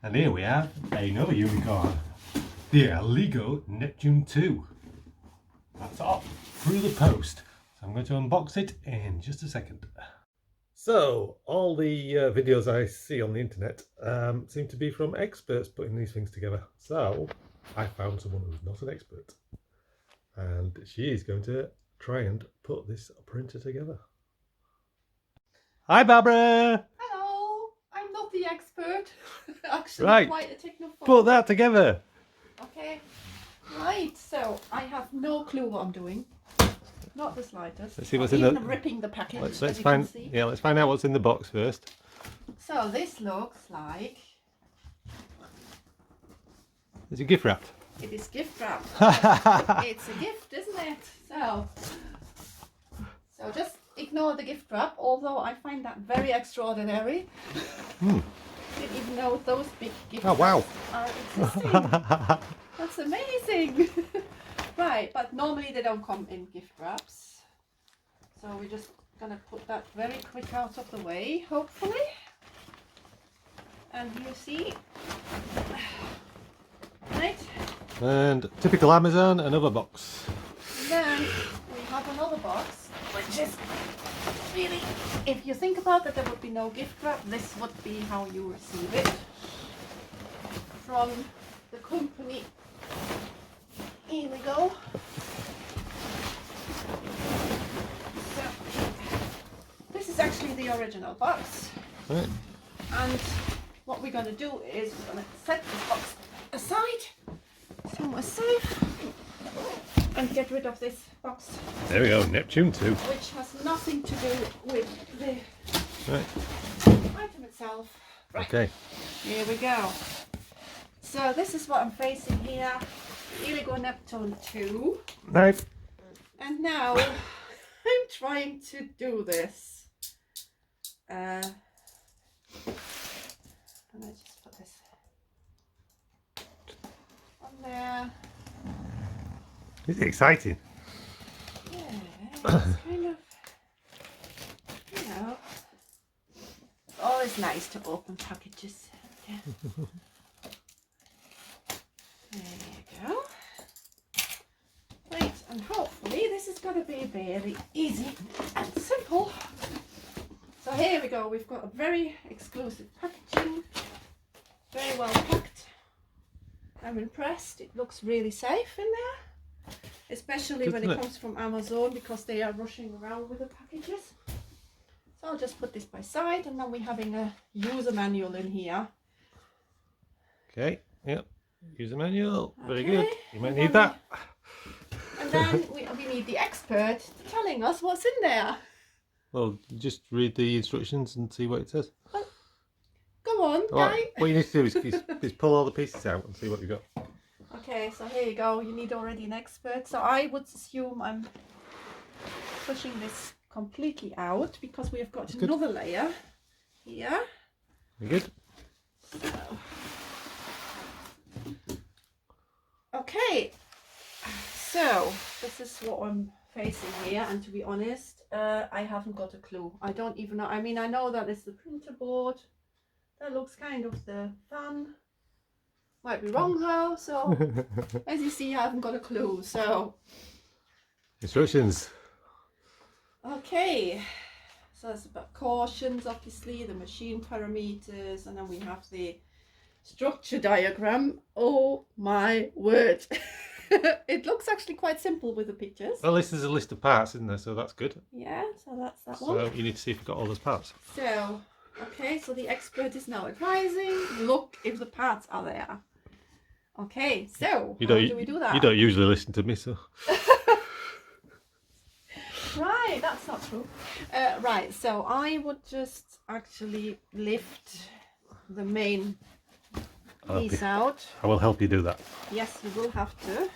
And here we have another unicorn, the Elegoo Neptune 2. That's off through the post. So I'm going to unbox it in just a second. So, all the videos I see on the internet seem to be from experts putting these things together. So, I found someone who's not an expert. And she is going to try and put this printer together. Hi, Barbara! Hello! I'm not the expert. Actually, Right. quite a technophile. Put that together! Okay. Right, so I have no clue what I'm doing. Not the slightest. Let's see what's in the... I'm ripping the package, Let's find out what's in the box first. So this looks like... Is it gift wrapped? It is gift wrapped. It's a gift, isn't it? So just ignore the gift wrap, although I find that very extraordinary. Didn't even know those big gift wraps are existing. That's amazing. Right, but normally they don't come in gift wraps. So we're just gonna put that very quick out of the way, hopefully. And you see, right? And typical Amazon, another box. And then we have another box, which is really, if you think about that there would be no gift wrap, this would be how you receive it from the company. Here we go. So this is actually the original box. Right. And what we're going to do is we're going to set this box aside, somewhere safe, and get rid of this box. There we go, Neptune 2. Which has nothing to do with the item itself. Right. Okay. Here we go. So this is what I'm facing here. Elegoo Neptune 2. Right. And now I'm trying to do this. And I just put this on there. Is it exciting? Yeah, it's kind of, you know, it's always nice to open packages. Yeah. There you go. Right, and hopefully this is going to be very easy and simple. So here we go, we've got a very exclusive packaging, very well packed. I'm impressed, it looks really safe in there, especially when it comes from Amazon, because they are rushing around with the packages. So I'll just put this by side, and then we're having a user manual in here. Okay, yep. User manual, very Okay. good. You might need that. And then we need the expert telling us what's in there. Well, just read the instructions and see what it says. Well, go on, guy. What you need to do is pull all the pieces out and see what you've got. Okay, so here you go. You need already an expert. So I would assume I'm pushing this completely out because we have got another layer here. Very good. Okay, so this is what I'm facing here, and to be honest, I haven't got a clue. I don't even know. I mean, I know that it's the printer board. That looks kind of the fan. Might be wrong though, so as you see, I haven't got a clue. So Instructions. okay, so it's about cautions, obviously, the machine parameters, and then we have the structure diagram. Oh my word. It looks actually quite simple with the pictures. Well, this is a list of parts, isn't there? So that's good. Yeah, so that's that So one. you need to see if you've got all those parts. So, okay, so the expert is now advising, look if the parts are there. Okay, so how do we do that? You don't usually listen to me, so. Right, that's not true. Right, so I would just actually lift the main piece out. I will help you do that. Yes, you will have to,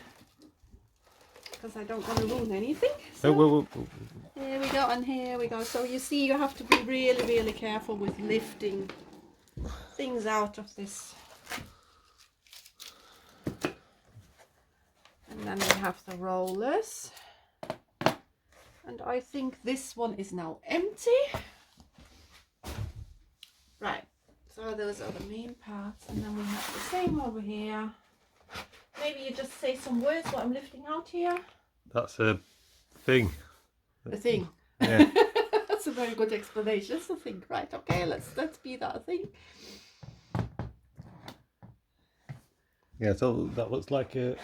because I don't want to ruin anything. So, So here we go, and here we go. So you see, you have to be really, really careful with lifting things out of this. And then we have the rollers. And I think this one is now empty. Right, So those are the main parts, and then we have the same over here. Maybe you just say some words what I'm lifting out here. That's a thing. The thing. Yeah. That's a very good explanation. It's a thing, right? Okay, let's be that thing. Yeah, so that looks like a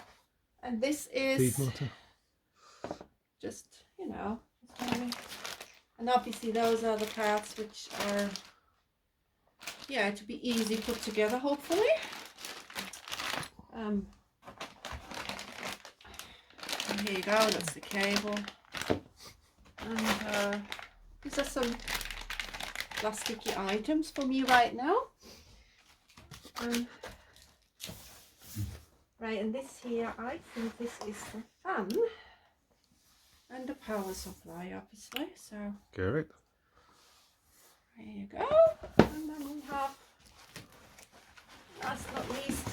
And this feed is motor. just, you know, and obviously those are the parts which are, yeah, to be easy put together, hopefully. And here you go, that's the cable. And these are some plasticky items for me right now. Right, and this here, I think this is the fan and the power supply, obviously. So Correct. there you go. And then we have, last but not least,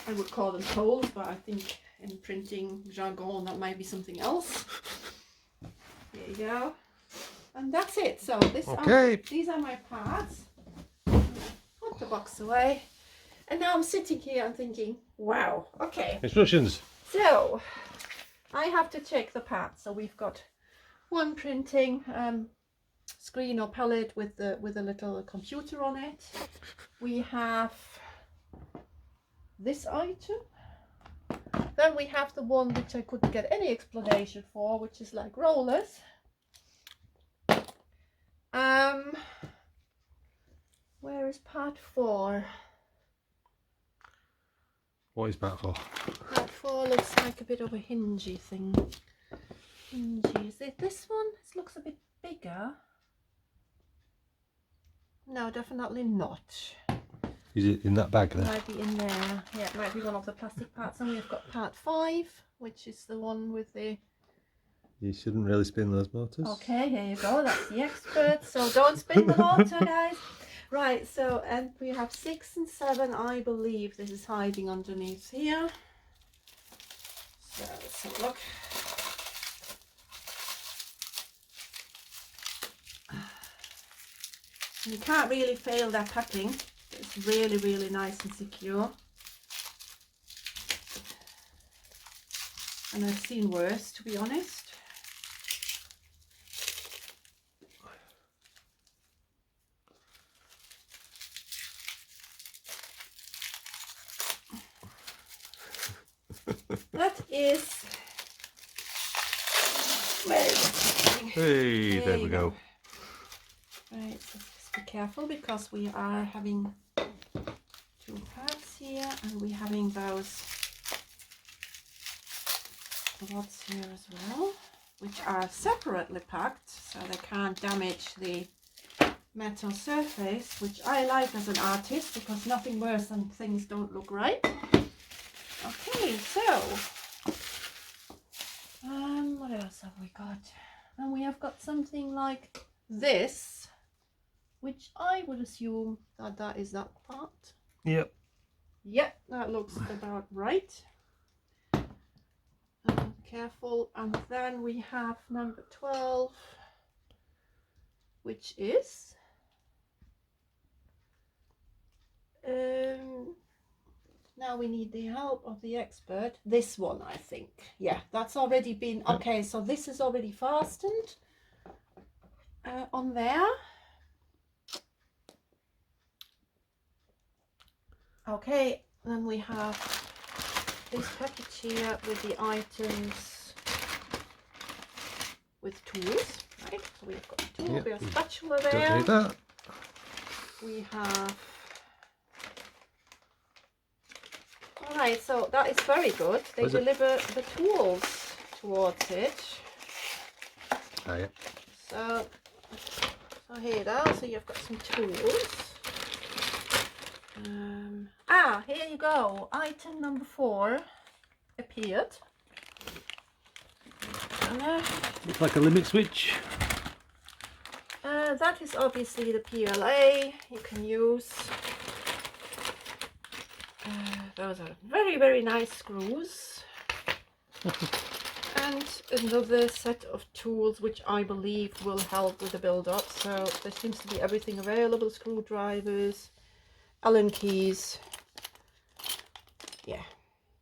I would call them poles, but I think in printing jargon that might be something else. There you go. And that's it. So these are my parts. Put the box away. And now I'm sitting here and thinking, wow, okay. Instructions. So I have to check the parts. So we've got one printing screen or palette with a little computer on it. We have this item. Then we have the one which I couldn't get any explanation for, which is like rollers. Where is part 4? What is part 4? Part 4 looks like a bit of a hingey thing. Hingey. Is it this one? This looks a bit bigger. No, definitely not. Is it in that bag there? Might be in there. Yeah, it might be one of the plastic parts. And we've got part 5, which is the one with the... You shouldn't really spin those motors. Okay, here you go. That's the expert. So don't spin the motor, guys. Right, so, and we have 6 and 7. I believe this is hiding underneath here. So let's have a look. You can't really fail that packing. It's really, really nice and secure. And I've seen worse, to be honest. That is very good. Hey, there we go. Right, so just be careful because we are having 2 parts here and we're having those rods here as well, which are separately packed so they can't damage the metal surface, which I like as an artist because nothing worse than things don't look right. Okay, so what else have we got? And we have got something like this, which I would assume that is that part. Yep. Yep, that looks about right. Careful. And then we have number 12, which is now we need the help of the expert. This one, I think. Yeah, that's already been okay. So this is already fastened on there. Okay, then we have this package here with the items with tools, right? So we've got a tool, Yep, we have a spatula don't there. need that. We have... Alright, so that is very good. They deliver the tools towards it. Oh, yeah. So here you go. So you've got some tools. Here you go. Item number 4 appeared. Looks like a limit switch. That is obviously the PLA you can use. Those are very, very nice screws. And another set of tools which I believe will help with the build-up. So there seems to be everything available: screwdrivers, Allen keys. Yeah,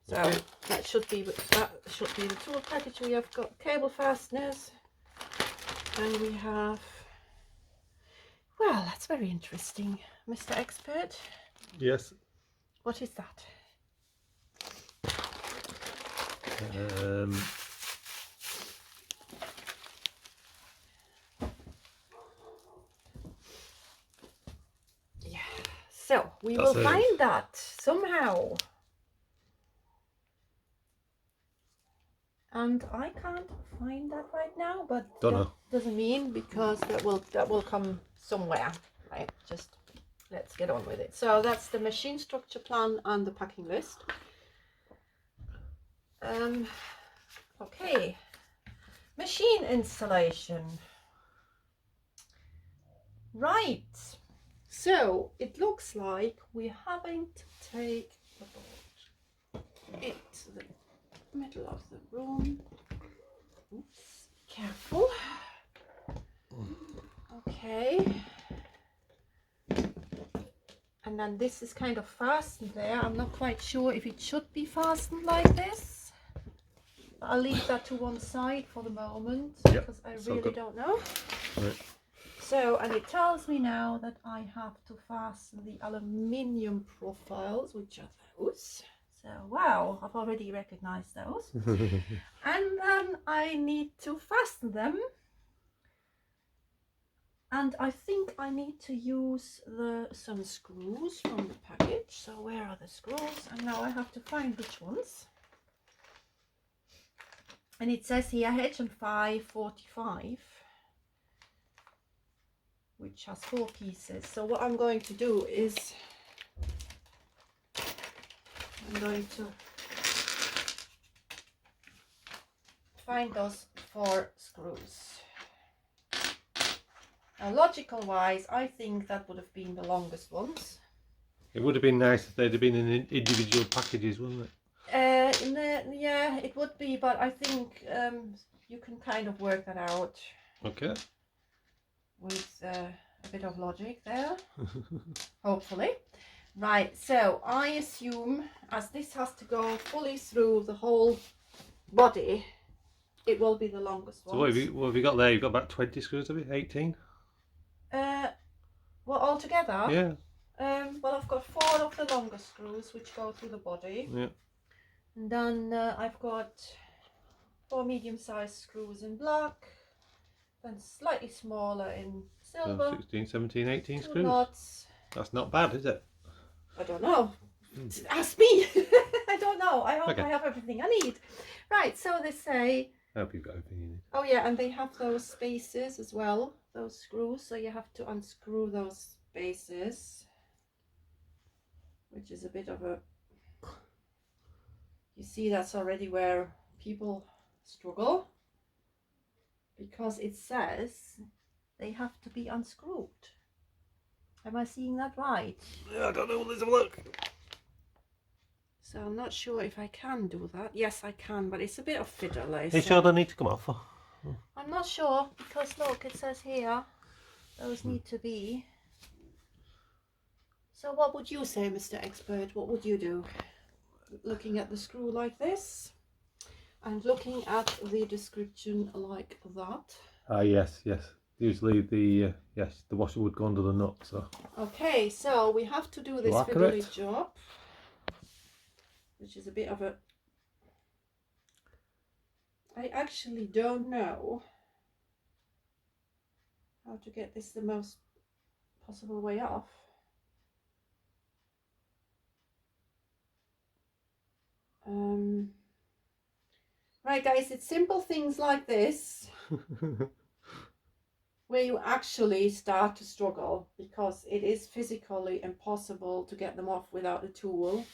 so that should be the tool package. We have got cable fasteners, and we have, well, that's very interesting, Mr. Expert. Yes. What is that? Yeah, so we will find that somehow. And I can't find that right now, but that doesn't mean, because that will come somewhere, right? Just let's get on with it. So that's the machine structure plan and the packing list. Okay, machine installation. Right, so it looks like we're having to take the board into the middle of the room. Oops, careful. Okay. And then this is kind of fastened there. I'm not quite sure if it should be fastened like this. I'll leave that to one side for the moment, because I really don't know. Right. So, and it tells me now that I have to fasten the aluminium profiles, which are those. So, wow, I've already recognized those. And then I need to fasten them. And I think I need to use some screws from the package. So where are the screws? And now I have to find which ones. And it says here HM5 45, which has 4 pieces. So what I'm going to do is I'm going to find those 4 screws. Now, logical wise, I think that would have been the longest ones. It would have been nice if they'd have been in individual packages, wouldn't it? Yeah, it would be, but I think you can kind of work that out. Okay. With a bit of logic there, hopefully. Right, so I assume, as this has to go fully through the whole body, it will be the longest one. So what have you got there? You've got about 20 screws, have you? 18? Well, altogether? Yeah. Well, I've got 4 of the longest screws, which go through the body. Yeah. And then I've got 4 medium-sized screws in black, then slightly smaller in silver. 16, 17, 18 2 screws. knots. That's not bad, is it? I don't know. Ask me. I don't know. I hope I have everything I need. Right, so they say... I hope you've got everything you need. Oh yeah, and they have those spaces as well, those screws. So you have to unscrew those spaces, which is a bit of a... You see, that's already where people struggle, because it says they have to be unscrewed. Am I seeing that right? Yeah, I don't know. Let's have a look. So I'm not sure if I can do that. Yes, I can, but it's a bit of fiddle. Are you sure they need to come off? I'm not sure, because look, it says here those need to be. So what would you say, Mr. Expert? What would you do? Looking at the screw like this and looking at the description like that. Yes. Usually the washer would go under the nut. So. Okay, so we have to do this fiddly job, which is a bit of a... I actually don't know how to get this the most possible way off. Right, guys, it's simple things like this where you actually start to struggle, because it is physically impossible to get them off without a tool.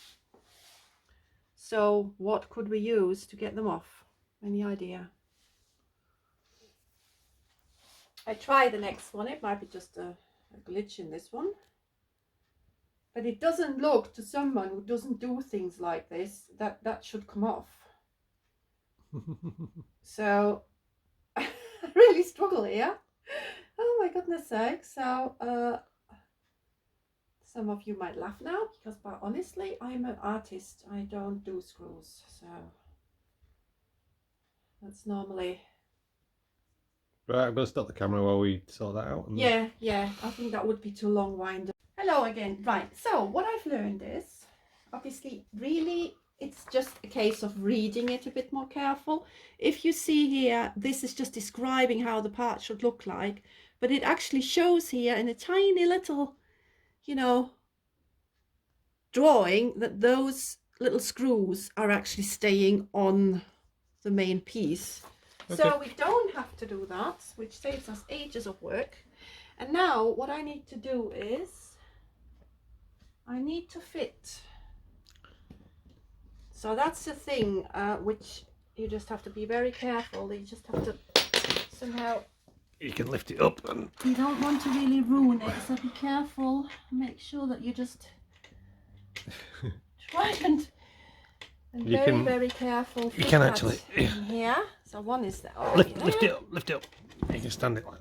So what could we use to get them off? Any idea? I try the next one. It might be just a glitch in this one. But it doesn't look, to someone who doesn't do things like this, that should come off. So I really struggle here. Oh my goodness sake. So some of you might laugh now but honestly, I'm an artist. I don't do screws, so that's normally. Right, I'm going to stop the camera while we sort that out. Yeah, I think that would be too long-winded. Hello again. Right, so what I've learned is, obviously, really, it's just a case of reading it a bit more careful. If you see here, this is just describing how the part should look like, but it actually shows here in a tiny little, you know, drawing that those little screws are actually staying on the main piece. Okay. So we don't have to do that, which saves us ages of work. And now what I need to do is I need to fit. So that's the thing, which you just have to be very careful. You just have to somehow. You can lift it up and you don't want to really ruin it, so be careful. Make sure that you just try and very careful. You can actually here. So one is there. Oh, lift it up, lift it up. You can stand it like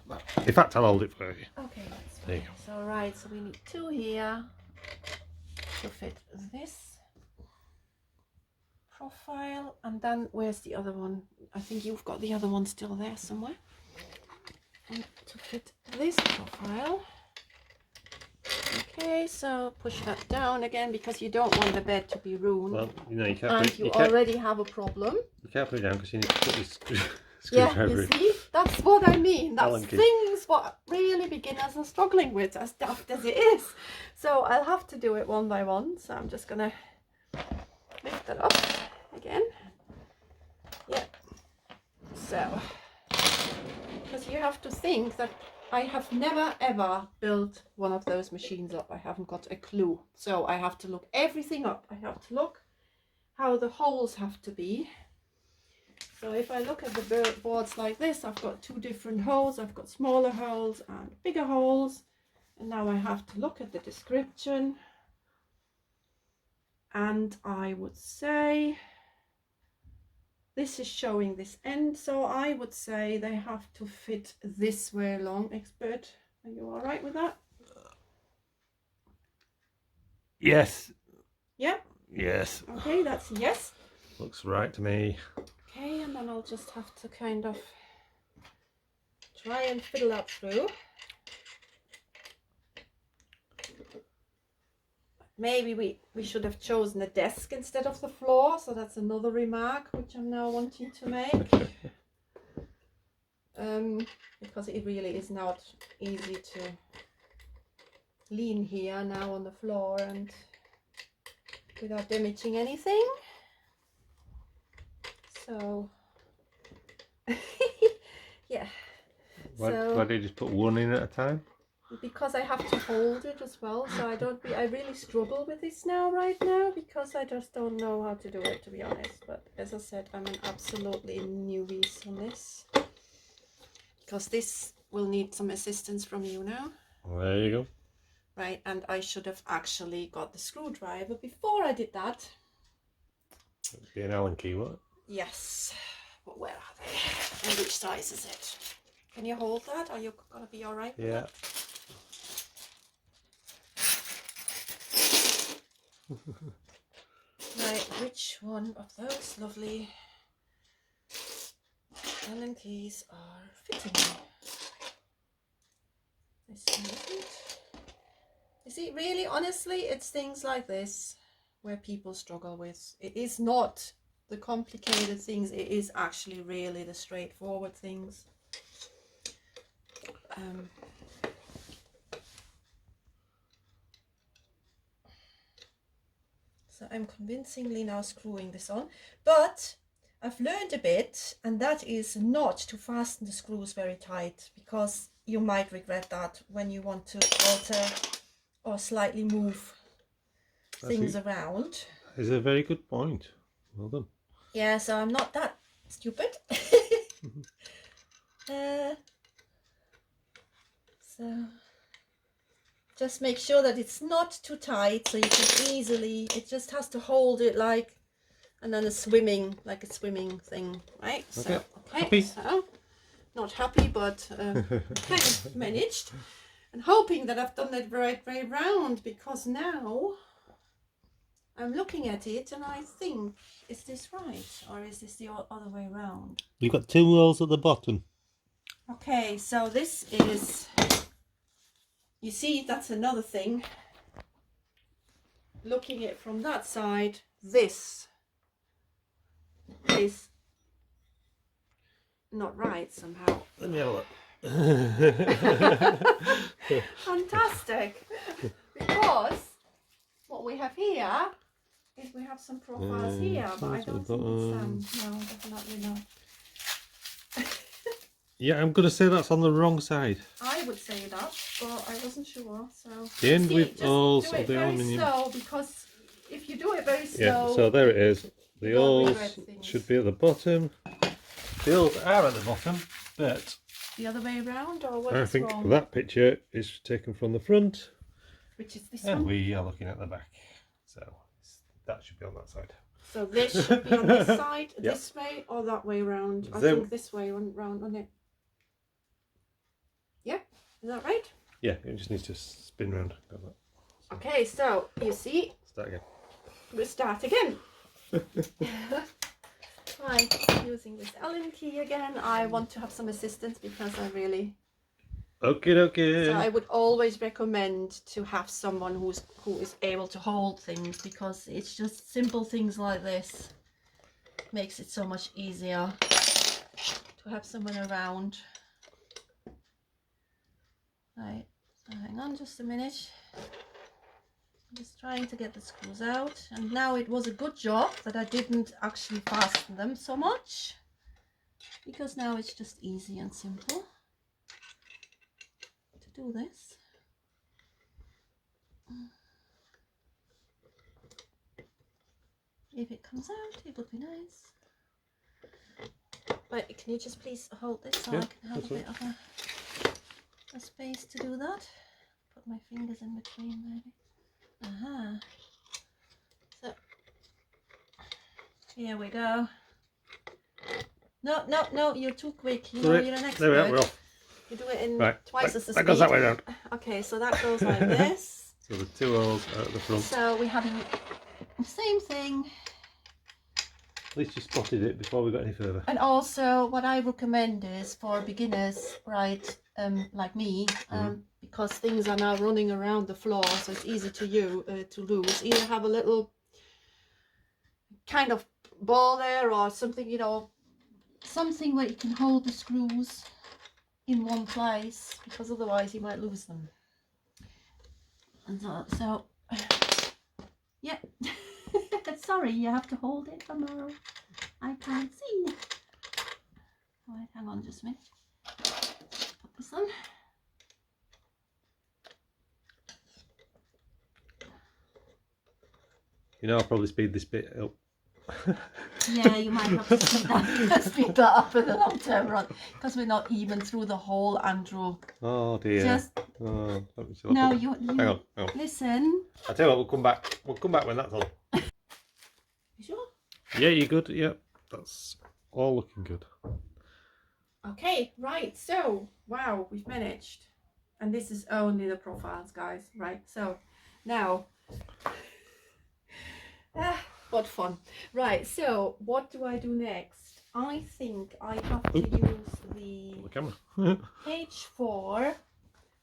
that. In fact, I'll hold it for you. Okay, that's fine. So right, so we need two here to fit this profile, and then where's the other one? I think you've got the other one still there somewhere. And to fit this profile. Okay, so push that down again because you don't want the bed to be ruined. Well, you know, you can't. And you already have a problem. You can't put it down because you need to put this screwdriver. Yeah, you see, that's what I mean. That's things what really beginners are struggling with, as daft as it is. So I'll have to do it one by one. So I'm just gonna lift that up again. Yeah. So, because you have to think that I have never ever built one of those machines up. I haven't got a clue. So I have to look everything up. I have to look how the holes have to be. So if I look at the boards like this, I've got two different holes. I've got smaller holes and bigger holes. And now I have to look at the description. And I would say this is showing this end, so I would say they have to fit this way along. Expert, are you all right with that? Yes. Yeah? Yes. Okay, that's yes. Looks right to me. Okay, and then I'll just have to kind of try and fiddle that through. Maybe we should have chosen a desk instead of the floor, so that's another remark which I'm now wanting to make. Because it really is not easy to lean here now on the floor and without damaging anything. So yeah. Why do you just put one in at a time? Because I have to hold it as well, so I really struggle with this right now because I just don't know how to do it, to be honest. But as I said, I'm an absolutely newbie on this because this will need some assistance from you now. There you go. Right, and I should have actually got the screwdriver before I did that. It'd be an Allen key, what? Yes, but where are they? And which size is it? Can you hold that? Are you gonna be all right with that? Right, which one of those lovely Allen keys are fitting me? This one isn't. You see, really, honestly, it's things like this where people struggle with. It is not the complicated things, it is actually really the straightforward things. So I'm convincingly now screwing this on, but I've learned a bit, and that is not to fasten the screws very tight, because you might regret that when you want to alter or slightly move things around. Is a very good point. Well done. Yeah, so I'm not that stupid. So just make sure that it's not too tight, so you can easily, it just has to hold it like and then a swimming, like a swimming thing, right? Okay. So, okay, Happy? so not happy, but kind of managed, and hoping that I've done it the right way round, because now I'm looking at it and I think, is this right, or is this the other way round? You've got 2 holes at the bottom. Okay, so this is, you see, that's another thing. Looking at it from that side, this is not right somehow. Let me have a look. Fantastic! Because what we have here is we have some profiles here, but I don't think it's no, definitely not. Yeah, I'm going to say that's on the wrong side. I would say that, but I wasn't sure. So The end with holes do of it the very aluminium. slow, because if you do it very slow, Yeah, so there it is. The you won't regret holes things. should be at the bottom. The holes are at the bottom, but the other way around, or what I is think wrong? that picture is taken from the front. Which is this And one? we are looking at the back. So that should be on that side. So this should be on this side, Yep. this way, or that way round? I So- think this way round on it. Yeah, is that right? Yeah, it just needs to spin round. Got that. Okay, so you see, Start again. we'll start again. Right, using this Allen key again. I want to have some assistance because I really. Okay. So I would always recommend to have someone who is able to hold things, because it's just simple things like this makes it so much easier to have someone around. Right, so hang on just a minute. I'm just trying to get the screws out, and now it was a good job that I didn't actually fasten them so much, because now it's just easy and simple to do this. If it comes out, it would be nice. But can you just please hold this so Yeah, I can have a that's bit of a space to do that? Put my fingers in between maybe. Aha. So here we go. No, you're too quick. You know, you're an expert. There we are, we're off. You do it in Right, twice as the speed. that goes that way round. Okay, so that goes like this. So the 2 holes are at the front. So we have the same thing. At least you spotted it before we got any further. And also what I recommend is for beginners, right, like me, because things are now running around the floor, so it's easy to lose. Either have a little kind of ball there, or something, you know, something where you can hold the screws in one place, because otherwise you might lose them. And so yeah. Sorry, you have to hold it tomorrow. I can't see. Alright, hang on just a minute. Put this on. You know, I'll probably speed this bit up. Yeah, you might have to speed that up in the long term run, because we're not even through the whole, Andrew. Oh dear. Just Oh, let me see. no, Hang you on. listen. I'll tell you what, we'll come back. We'll come back when that's on. You sure? Yeah, you good? Yeah, that's all looking good. Okay, right. So wow, we've managed, and this is only the profiles, guys. Right. So now. What fun. Right, so what do I do next? I think I have to use the camera. page 4,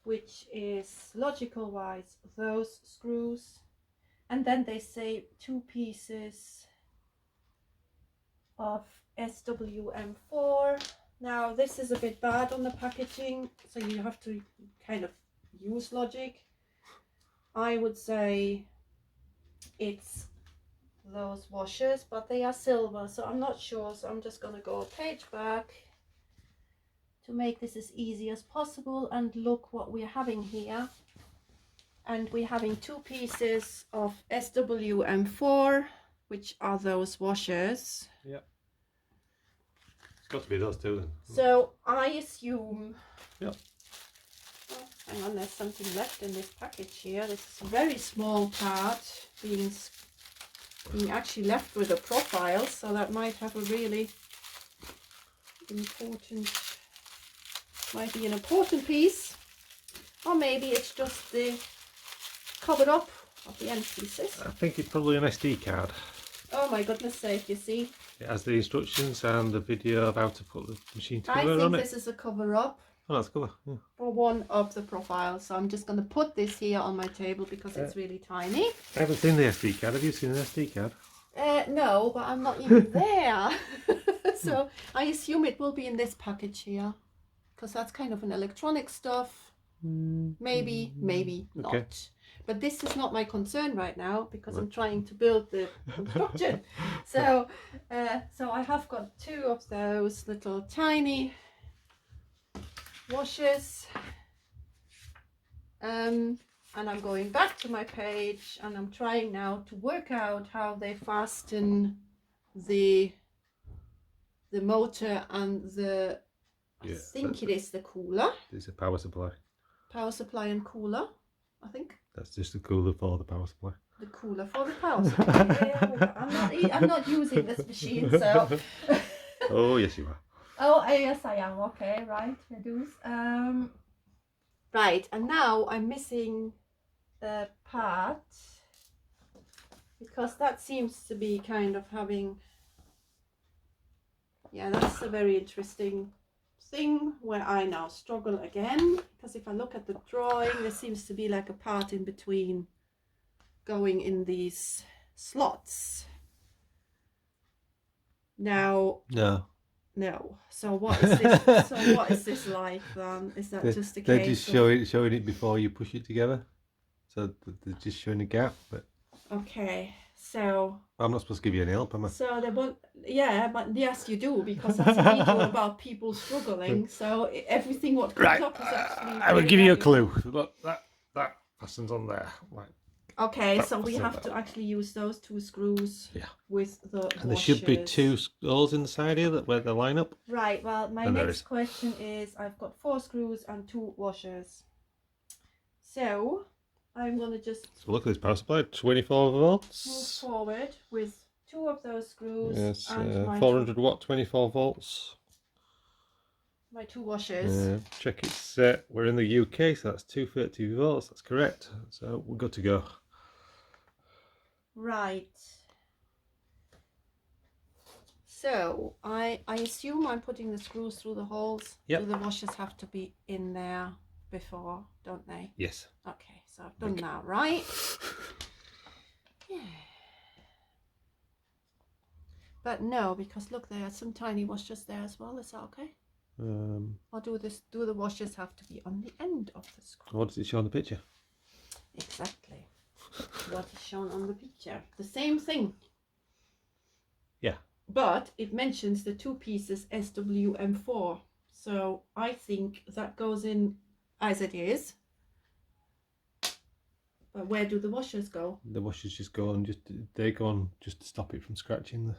which is logical wise those screws, and then they say 2 pieces of SWM4. Now this is a bit bad on the packaging, so you have to kind of use logic. I would say it's those washers, but they are silver, so I'm not sure, so I'm just gonna go a page back to make this as easy as possible. And look what we're having here, and we're having 2 pieces of SWM4, which are those washers. Yeah, it's got to be those 2 then. So I assume, Yep. oh, hang on, there's something left in this package here. This is a very small part being being actually left with a profile, so that might have a really important, might be an important piece, or maybe it's just the covered up of the end pieces. I think it's probably an SD card. Oh my goodness sake, you see. It has the instructions and the video of how to put the machine I together on think it. this is a cover up. Oh, that's cool. Yeah. For one of the profiles, so I'm just going to put this here on my table because it's really tiny. I haven't seen the SD card. Have you seen the SD card? No, but I'm not even there. So I assume it will be in this package here, because that's kind of an electronic stuff. Maybe, maybe Okay. not. But this is not my concern right now, because I'm trying to build the construction. So I have got two of those little tiny washers, and I'm going back to my page, and I'm trying now to work out how they fasten the motor and the, I think it is the cooler. It's a power supply. Power supply and cooler, I think. That's just the cooler for the power supply. The cooler for the power supply. I'm not using this machine, so. Oh, yes you are. Oh, yes I am. Okay, right, I do. Right, and now I'm missing a part, because that seems to be kind of having, yeah, that's a very interesting thing where I now struggle again, because if I look at the drawing, there seems to be like a part in between going in these slots. Now, no. So what is this? So what is this like then? Is that just a case? They're just showing it before you push it together. So they're just showing a gap. But okay, so I'm not supposed to give you any help, am I? so they won't. Yeah, but yes, you do, because that's a video about people struggling. So everything what comes up is actually. I will give you a clue. Look, that fastens on there. Right. Okay, so we have to actually use those two screws. Yeah. With the And there should be washers. two holes in the side here where they line up. Right. Well, my And there next is. question is: I've got 4 screws and 2 washers. So I'm gonna just So look at this power supply, 24 move volts. forward with 2 of those screws Yes, and my 400 watt, 24 volts. my 2 washers. Check it's set. We're in the UK, so that's 230 volts. That's correct. So we're good to go. Right. So I assume I'm putting the screws through the holes. Yep. Do the washers have to be in there before, don't they? Yes. Okay, so I've done that, right? Yeah. But no, because look, there are some tiny washers there as well. Is that okay? Or do the washers have to be on the end of the screw? What does it show on the picture? Exactly. What is shown on the picture. The same thing. Yeah. But it mentions the 2 pieces SWM4. So I think that goes in as it is. But where do the washers go? The washers just go on, they go on just to stop it from scratching the.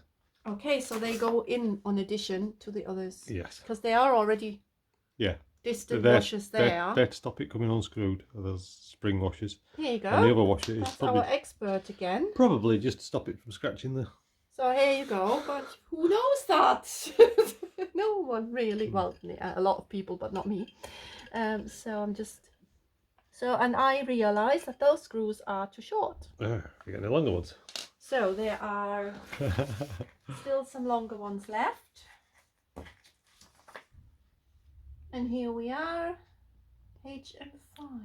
Okay, so they go in on addition to the others. Yes. Because they are already distant washers there. They're to stop it coming unscrewed. Those spring washers. Here you go. And the other washer is That's probably our expert again. probably just to stop it from scratching the. So here you go, but who knows that? No one really. Well, a lot of people, but not me. So I'm just. So, and I realize that those screws are too short. You're getting the longer ones. So there are still some longer ones left. And here we are, HM5.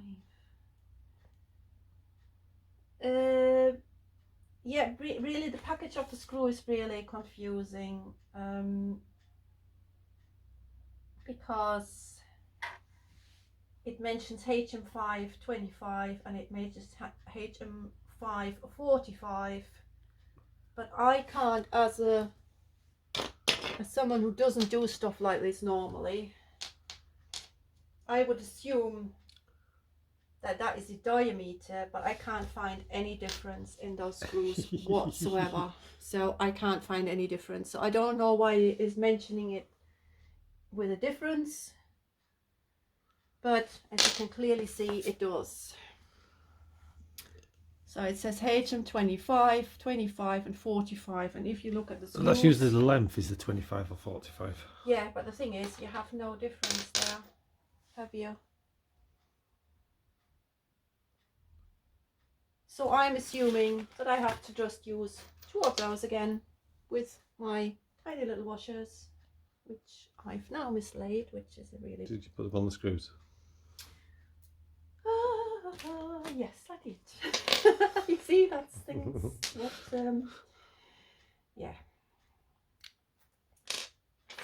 Yeah, really the package of the screw is really confusing, because it mentions HM5 25 and it mentions HM5 45, but I can't, as someone who doesn't do stuff like this normally, I would assume that is the diameter, but I can't find any difference in those screws whatsoever. So I can't find any difference. So I don't know why it is mentioning it with a difference, but as you can clearly see, it does. So it says HM 25, 25 and 45, and if you look at the screws... That's usually the length is the 25 or 45. Yeah, but the thing is, you have no difference there, have you? So I'm assuming that I have to just use 2 of those again with my tiny little washers, which I've now mislaid, which is a really... Did you put them on the screws? Yes, I did. You see, that's things what, yeah.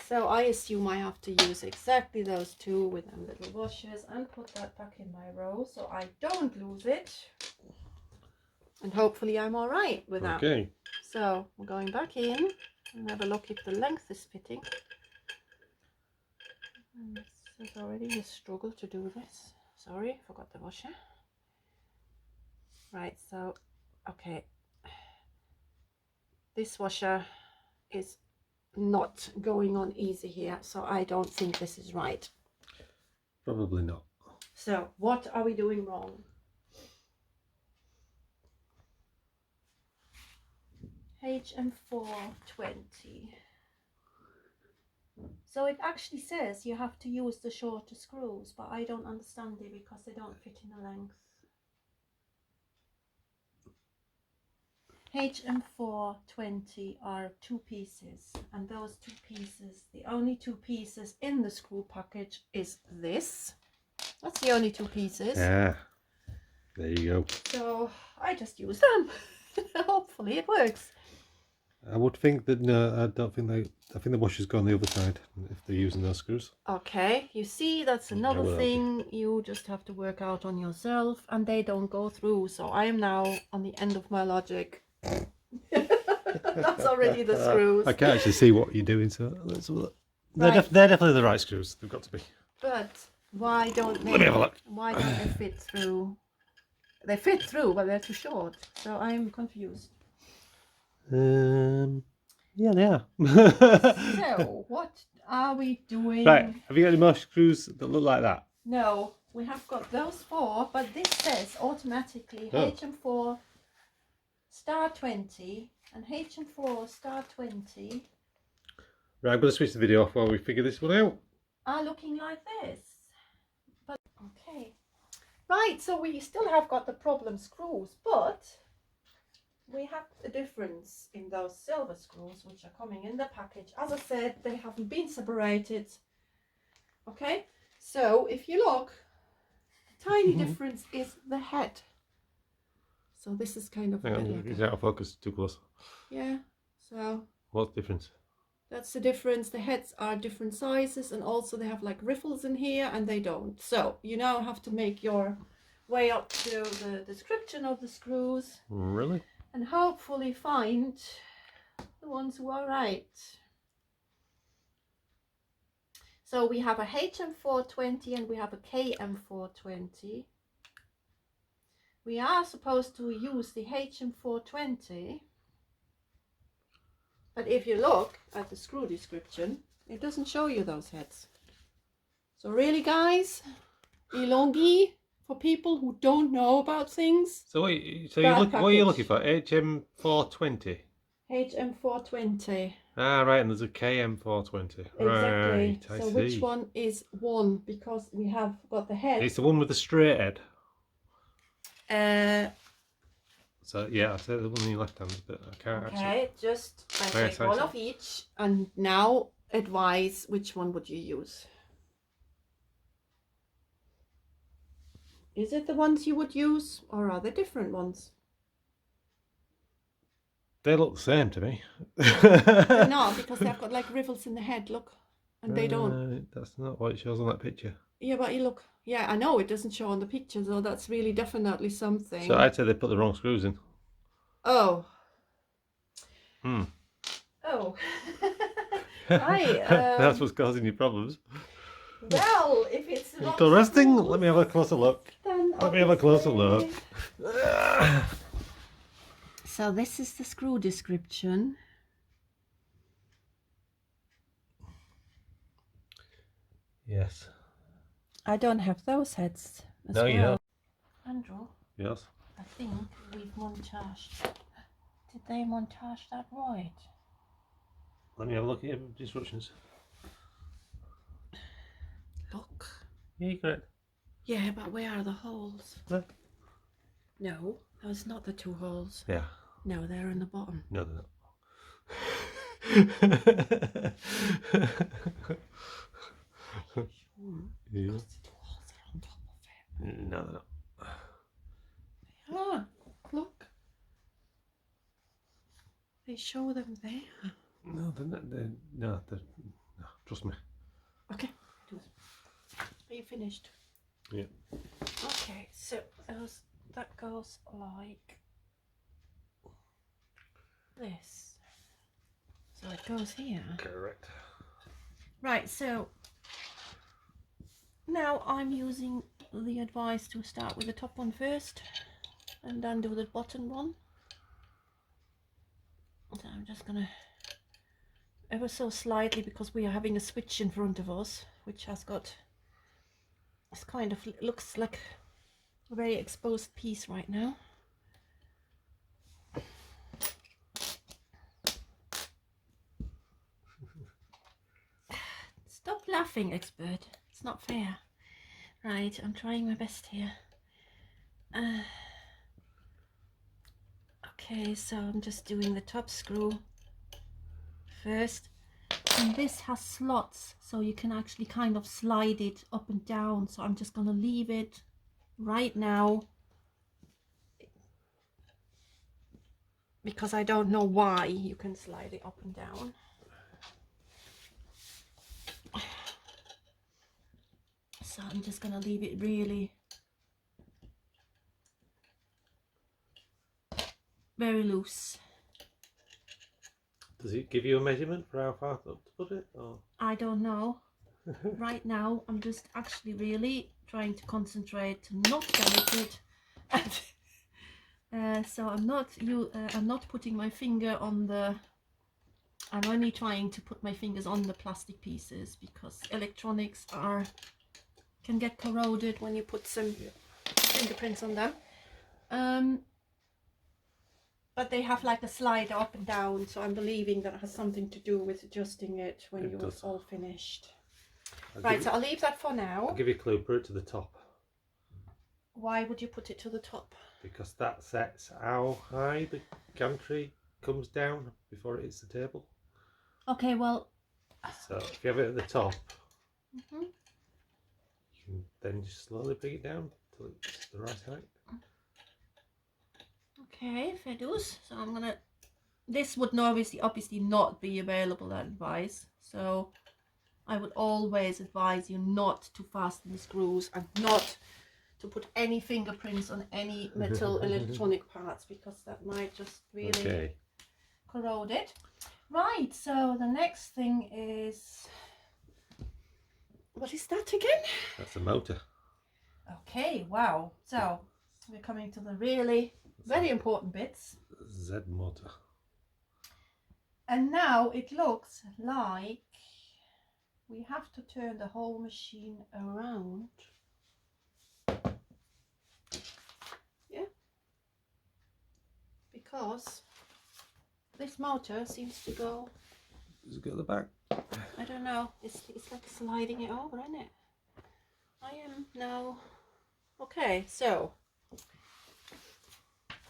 So I assume I have to use exactly those 2 with them little washers and put that back in my row so I don't lose it. And hopefully I'm all right with that. Okay. So we're going back in and have a look if the length is fitting. And this is already a struggle to do this. Sorry, forgot the washer. Right, so, okay. This washer is not going on easy here, so I don't think this is right. Probably not. So, what are we doing wrong? HM420. So it actually says you have to use the shorter screws, but I don't understand it because they don't fit in the length. HM420 are 2 pieces, and those 2 pieces, the only 2 pieces in the screw package is this. That's the only 2 pieces. Yeah. There you go. So I just use them. Hopefully it works. I would think that no, I don't think they. I think the washer's go on the other side if they're using those screws. Okay, you see, that's another thing you just have to work out on yourself, and they don't go through. So I am now on the end of my logic. That's already the screws. I can't actually see what you're doing, so let's have a look. They're, Right. they're definitely the right screws. They've got to be. But why don't they? Let me have a look. Why don't they fit through? They fit through, but they're too short. So I'm confused. Yeah, they are. So what are we doing? Right, have you got any more screws that look like that? No, we have got those 4, but this says automatically HM4 star 20 and HM4 star 20 Right, I'm going to switch the video off while we figure this one out. are looking like this. But okay. Right, so we still have got the problem screws, but we have a difference in those silver screws which are coming in the package. As I said, they haven't been separated. Okay, so if you look, the tiny difference is the head. So this is kind of a bit like It's out of focus, too close. yeah, so What's the difference? that's the difference. The heads are different sizes, and also they have like riffles in here and they don't. So you now have to make your way up to the description of the screws. Really? And hopefully find the ones who are right. So we have a HM420 and we have a KM420. We are supposed to use the HM420, but if you look at the screw description, it doesn't show you those heads. So really, guys, elongi for people who don't know about things. So what are you looking for? HM420? HM420. Ah, right, and there's a KM420. Exactly. Right, I So see. which one is one? Because we have got the head. It's the one with the straight head. Uh, So yeah, I said the one in your left hand, but I can't actually. okay, just I Yes, take one of each, and now advise which one would you use. Is it the ones you would use, or are there different ones? They look the same to me. They're not, because they've got like riffles in the head, look, and they don't. That's not what it shows on that picture. Yeah, but you look. Yeah, I know it doesn't show on the picture, so that's really definitely something. So I'd say they put the wrong screws in. Oh. Hmm. Oh. Right. That's what's causing you problems. Well, if it's not Interesting. Let me have a closer look. then Let me have a closer look. So this is the screw description. Yes. I don't have those heads as No, well. you don't. Andrew, Yes. I think we've montaged. Did they montage that right? Let me have a look at your instructions. Look. Yeah, you're correct. Yeah, but where are the holes? No. No, those not the 2 holes. Yeah. No, they're in the bottom. No, they're not. Yeah. Because the 2 holes are on top of it. No, they're not. Ah, look. They show them there. No, they're not. No, trust me. Okay, do it. Are you finished? Yeah. Okay, so that goes like this. So it goes here. Correct. Right, so now I'm using the advice to start with the top one first and then do the bottom one. So I'm just gonna ever so slightly, because we are having a switch in front of us which has got, it's kind of looks like a very exposed piece right now. Stop laughing, expert. It's not fair. Right, I'm trying my best here. Okay, so I'm just doing the top screw first. And this has slots, so you can actually kind of slide it up and down. So I'm just going to leave it right now, because I don't know why you can slide it up and down. So I'm just going to leave it really very loose. Does it give you a measurement for how far up to put it? Or? I don't know. Right now I'm just actually really trying to concentrate to not damage it. So I'm not putting my finger on the, I'm only trying to put my fingers on the plastic pieces, because electronics can get corroded when you put some fingerprints on them. But they have like a slide up and down, so I'm believing that has something to do with adjusting it when you're all finished. Right, so I'll leave that for now. I'll give you a clue, put it to the top. Why would you put it to the top? Because that sets how high the gantry comes down before it hits the table. Okay, well... So if you have it at the top, you can then just slowly bring it down till it's the right height. Okay, fair dues. So I'm gonna, this would obviously not be available, that advice. So I would always advise you not to fasten the screws and not to put any fingerprints on any metal electronic parts, because that might just really corrode it. Right, so the next thing is, what is that again? That's the motor. Okay, wow. So we're coming to the really very important bits. Z motor. And now it looks like we have to turn the whole machine around. Yeah. Because this motor seems to go... Does it go at the back? I don't know. It's like sliding it over, isn't it? I am now... Okay, so...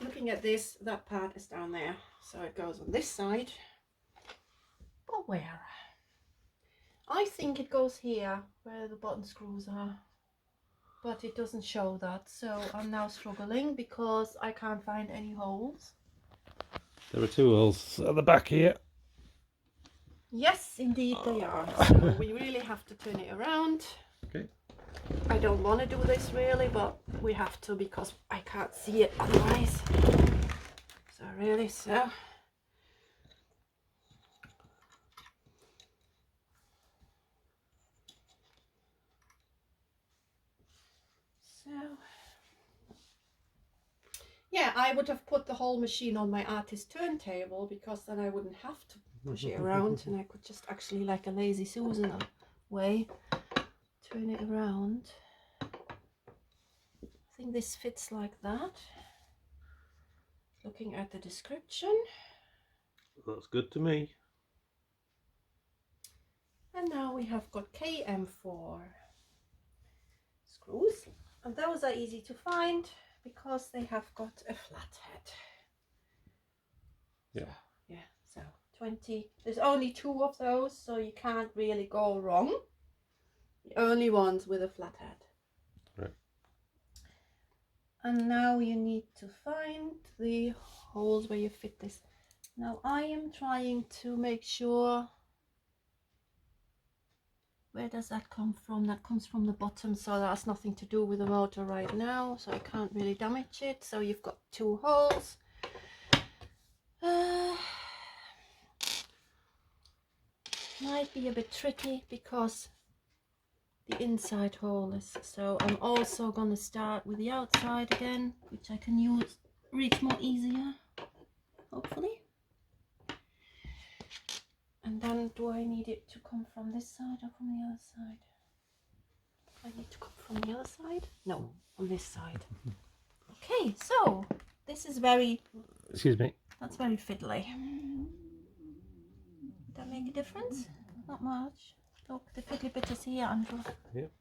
Looking at this, that part is down there. So it goes on this side. But where? I think it goes here, where the button screws are. But it doesn't show that. So I'm now struggling because I can't find any holes. There are 2 holes at the back here. Yes, indeed they are. So we really have to turn it around. Okay. I don't want to do this really, but we have to because I can't see it otherwise. So really, so. Yeah, I would have put the whole machine on my artist turntable, because then I wouldn't have to push it around and I could just actually, like a lazy Susan way, turn it around. I think this fits like that. looking at the description. Looks good to me. And now we have got KM4 screws, and those are easy to find because they have got a flat head. Yeah. So, yeah, so 20, there's only 2 of those, so you can't really go wrong. The only ones with a flat head. Right. And now you need to find the holes where you fit this. Now I am trying to make sure, where does that come from? That comes from the bottom, so that has nothing to do with the motor right now, so I can't really damage it. So you've got 2 holes. Might be a bit tricky because the inside hole is, so I'm also going to start with the outside again, which I can reach more easier, hopefully. And then do I need it to come from this side or from the other side? Do I need to come from the other side? No, on this side. Okay, so this is very, Excuse me. that's very fiddly. Does that make a difference? Not much. Look, the fiddly bit is here, Andrew. Yep.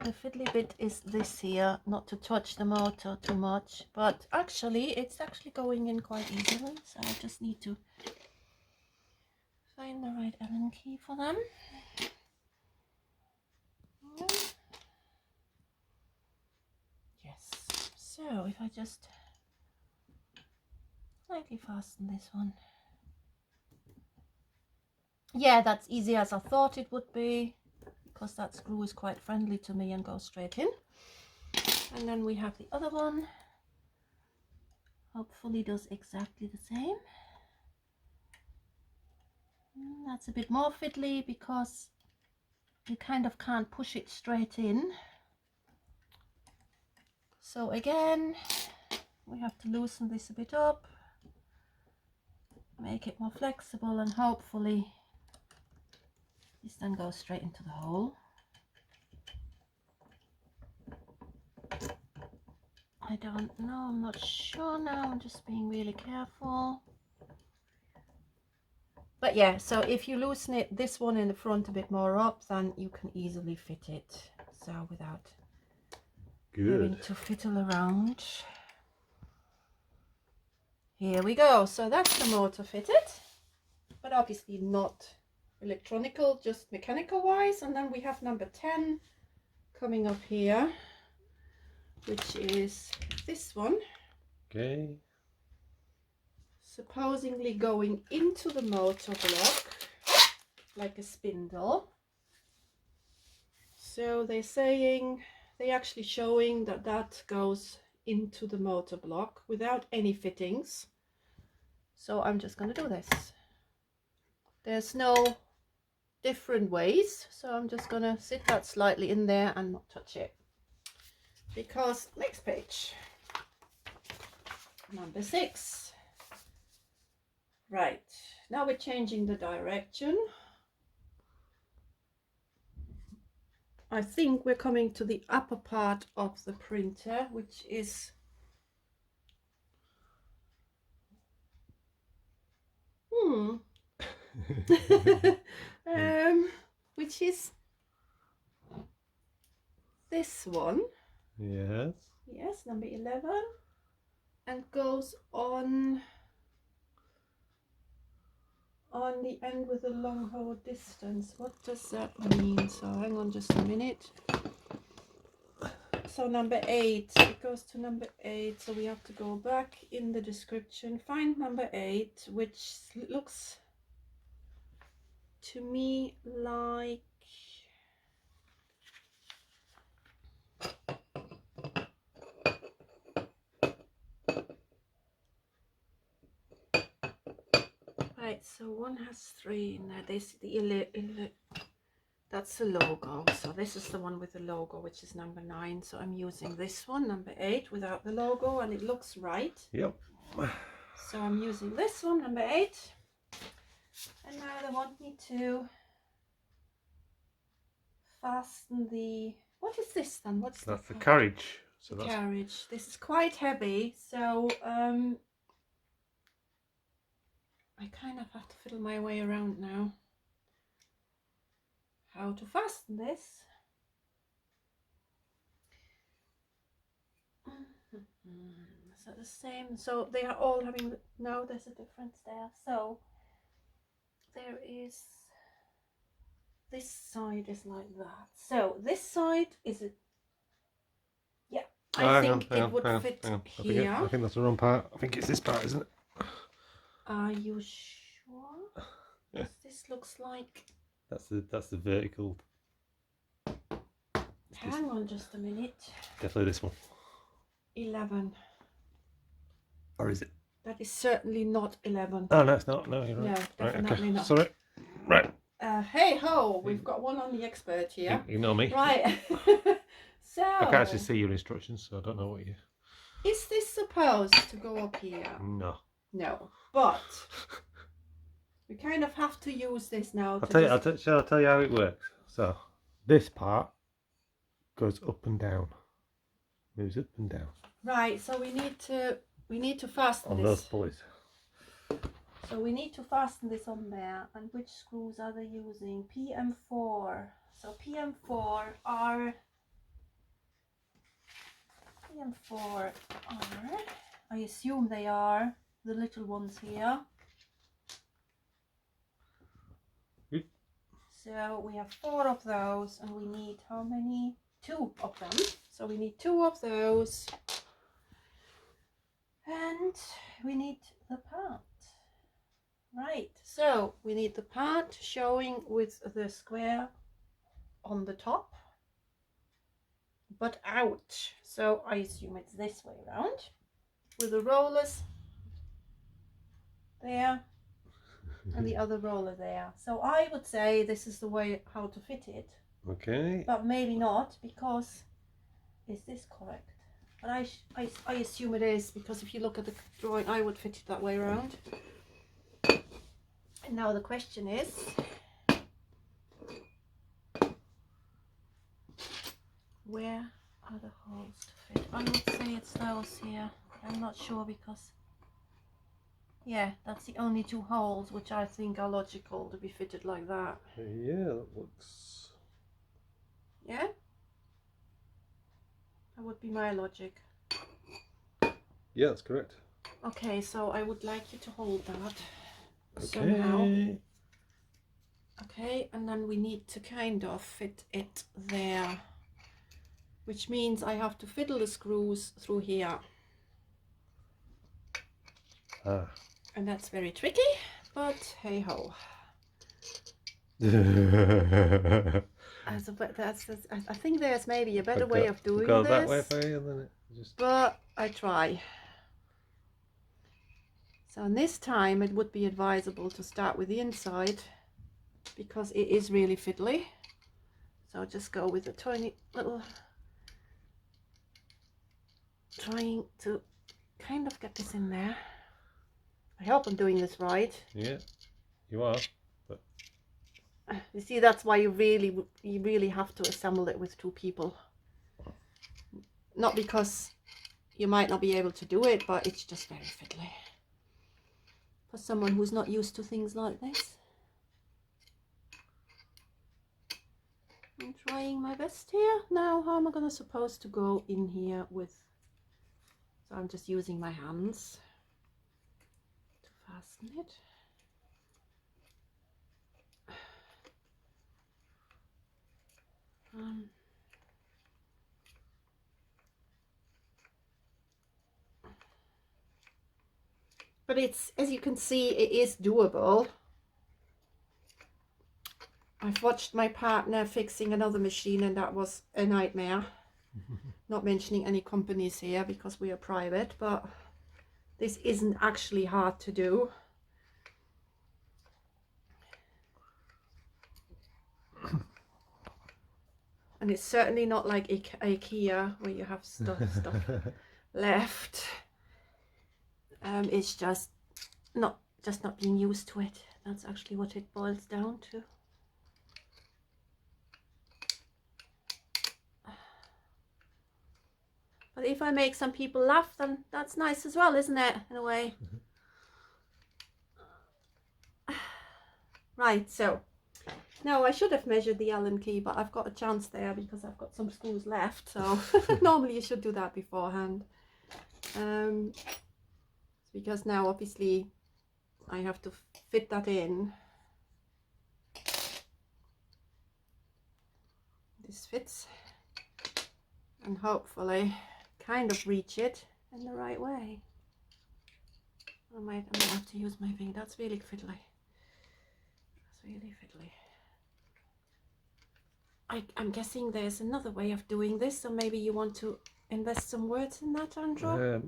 The fiddly bit is this here, not to touch the motor too much, but actually it's actually going in quite easily, so I just need to find the right Allen key for them. Yes, so if I just slightly fasten this one. Yeah, that's easy as I thought it would be, because that screw is quite friendly to me and goes straight in. And then we have the other one, hopefully does exactly the same. That's a bit more fiddly because you kind of can't push it straight in. So again, we have to loosen this a bit up, make it more flexible, and hopefully this then goes straight into the hole. I don't know, I'm not sure now, I'm just being really careful. But yeah, so if you loosen it, this one in the front a bit more up, then you can easily fit it. So without having to fiddle around. Here we go. So that's the motor fitted, but obviously not electronical, just mechanical wise. And then we have number 10 coming up here, which is this one. Okay. Supposedly going into the motor block like a spindle. So they're saying, they're actually showing that that goes into the motor block without any fittings. So I'm just going to do this. There's no different ways, so I'm just going to sit that slightly in there and not touch it. Because next page, number 6. Right, now we're changing the direction. I think we're coming to the upper part of the printer, which is which is this one. Yes. Yes, number 11, and goes on the end with a long hole distance. What does that mean? So hang on just a minute. So number 8, it goes to number 8, so we have to go back in the description, find number 8, which looks to me like right, so one has 3 in there. This that's the logo, so this is the one with the logo, which is number 9. So I'm using this one, number 8, without the logo, and it looks right. Yep. So I'm using this one, number 8, and now they want me to fasten the, what is this then? What's That's that the part? carriage. So the that's carriage. This is quite heavy, so I kind of have to fiddle my way around now. How to fasten this? So the same. So they are all having. No, there's a difference there. So there is. This side is like that. So this side is a. Yeah, I think it would fit here. I think that's the wrong part. I think it's this part, isn't it? Are you sure? This looks like. That's the vertical. Hang on just a minute. Definitely this one. 11. Or is it? That is certainly not 11. Oh no, it's not. No, you're right. No, definitely not. Sorry. Right. Hey ho, we've got one on the expert here. Ignore me. Right. So. I can't actually see your instructions, so I don't know what you. Is this supposed to go up here? No. No, but we kind of have to use this now. Shall I tell you how it works? So this part goes up and down, moves up and down. Right. So we need to fasten on this. those pulleys. So we need to fasten this on there. And which screws are they using? PM4. So PM4 are. I assume they are the little ones here. So we have 4 of those, and we need how many? 2 of them. So we need 2 of those, and we need the part. Right, so we need the part showing with the square on the top, but out. So I assume it's this way around, with the rollers there and the other roller there. So I would say this is the way how to fit it. Okay. But maybe not, because is this correct? But I assume it is, because if you look at the drawing, I would fit it that way around. And now the question is, where are the holes to fit? I would say it's those here. I'm not sure, because yeah, that's the only 2 holes which I think are logical to be fitted like that. Yeah, that looks. Yeah? That would be my logic. Yeah, that's correct. Okay, so I would like you to hold that Okay. somehow. Okay, and then we need to kind of fit it there, which means I have to fiddle the screws through here. Ah. And that's very tricky, but hey ho. I think there's maybe a better way of doing go this. that way for you, and then it just. But I try. So this time it would be advisable to start with the inside, because it is really fiddly. So just go with a tiny little, trying to kind of get this in there. I hope I'm doing this right. Yeah, you are. But you see, that's why you really have to assemble it with 2 people. Not because you might not be able to do it, but it's just very fiddly for someone who's not used to things like this. I'm trying my best here. Now, how am I gonna supposed to go in here with? So I'm just using my hands to fasten it. But it's, as you can see, it is doable. I've watched my partner fixing another machine, and that was a nightmare. Not mentioning any companies here because we are private, but this isn't actually hard to do. And it's certainly not like IKEA where you have stuff left. It's just not being used to it. That's actually what it boils down to. But if I make some people laugh, then that's nice as well, isn't it? In a way. Right, so now I should have measured the Allen key, but I've got a chance there because I've got some screws left. So normally you should do that beforehand. Because now obviously I have to fit that in. This fits, and hopefully kind of reach it in the right way. I might have to use my finger. That's really fiddly. That's really fiddly. I'm guessing there's another way of doing this, so maybe you want to invest some words in that, Andrew?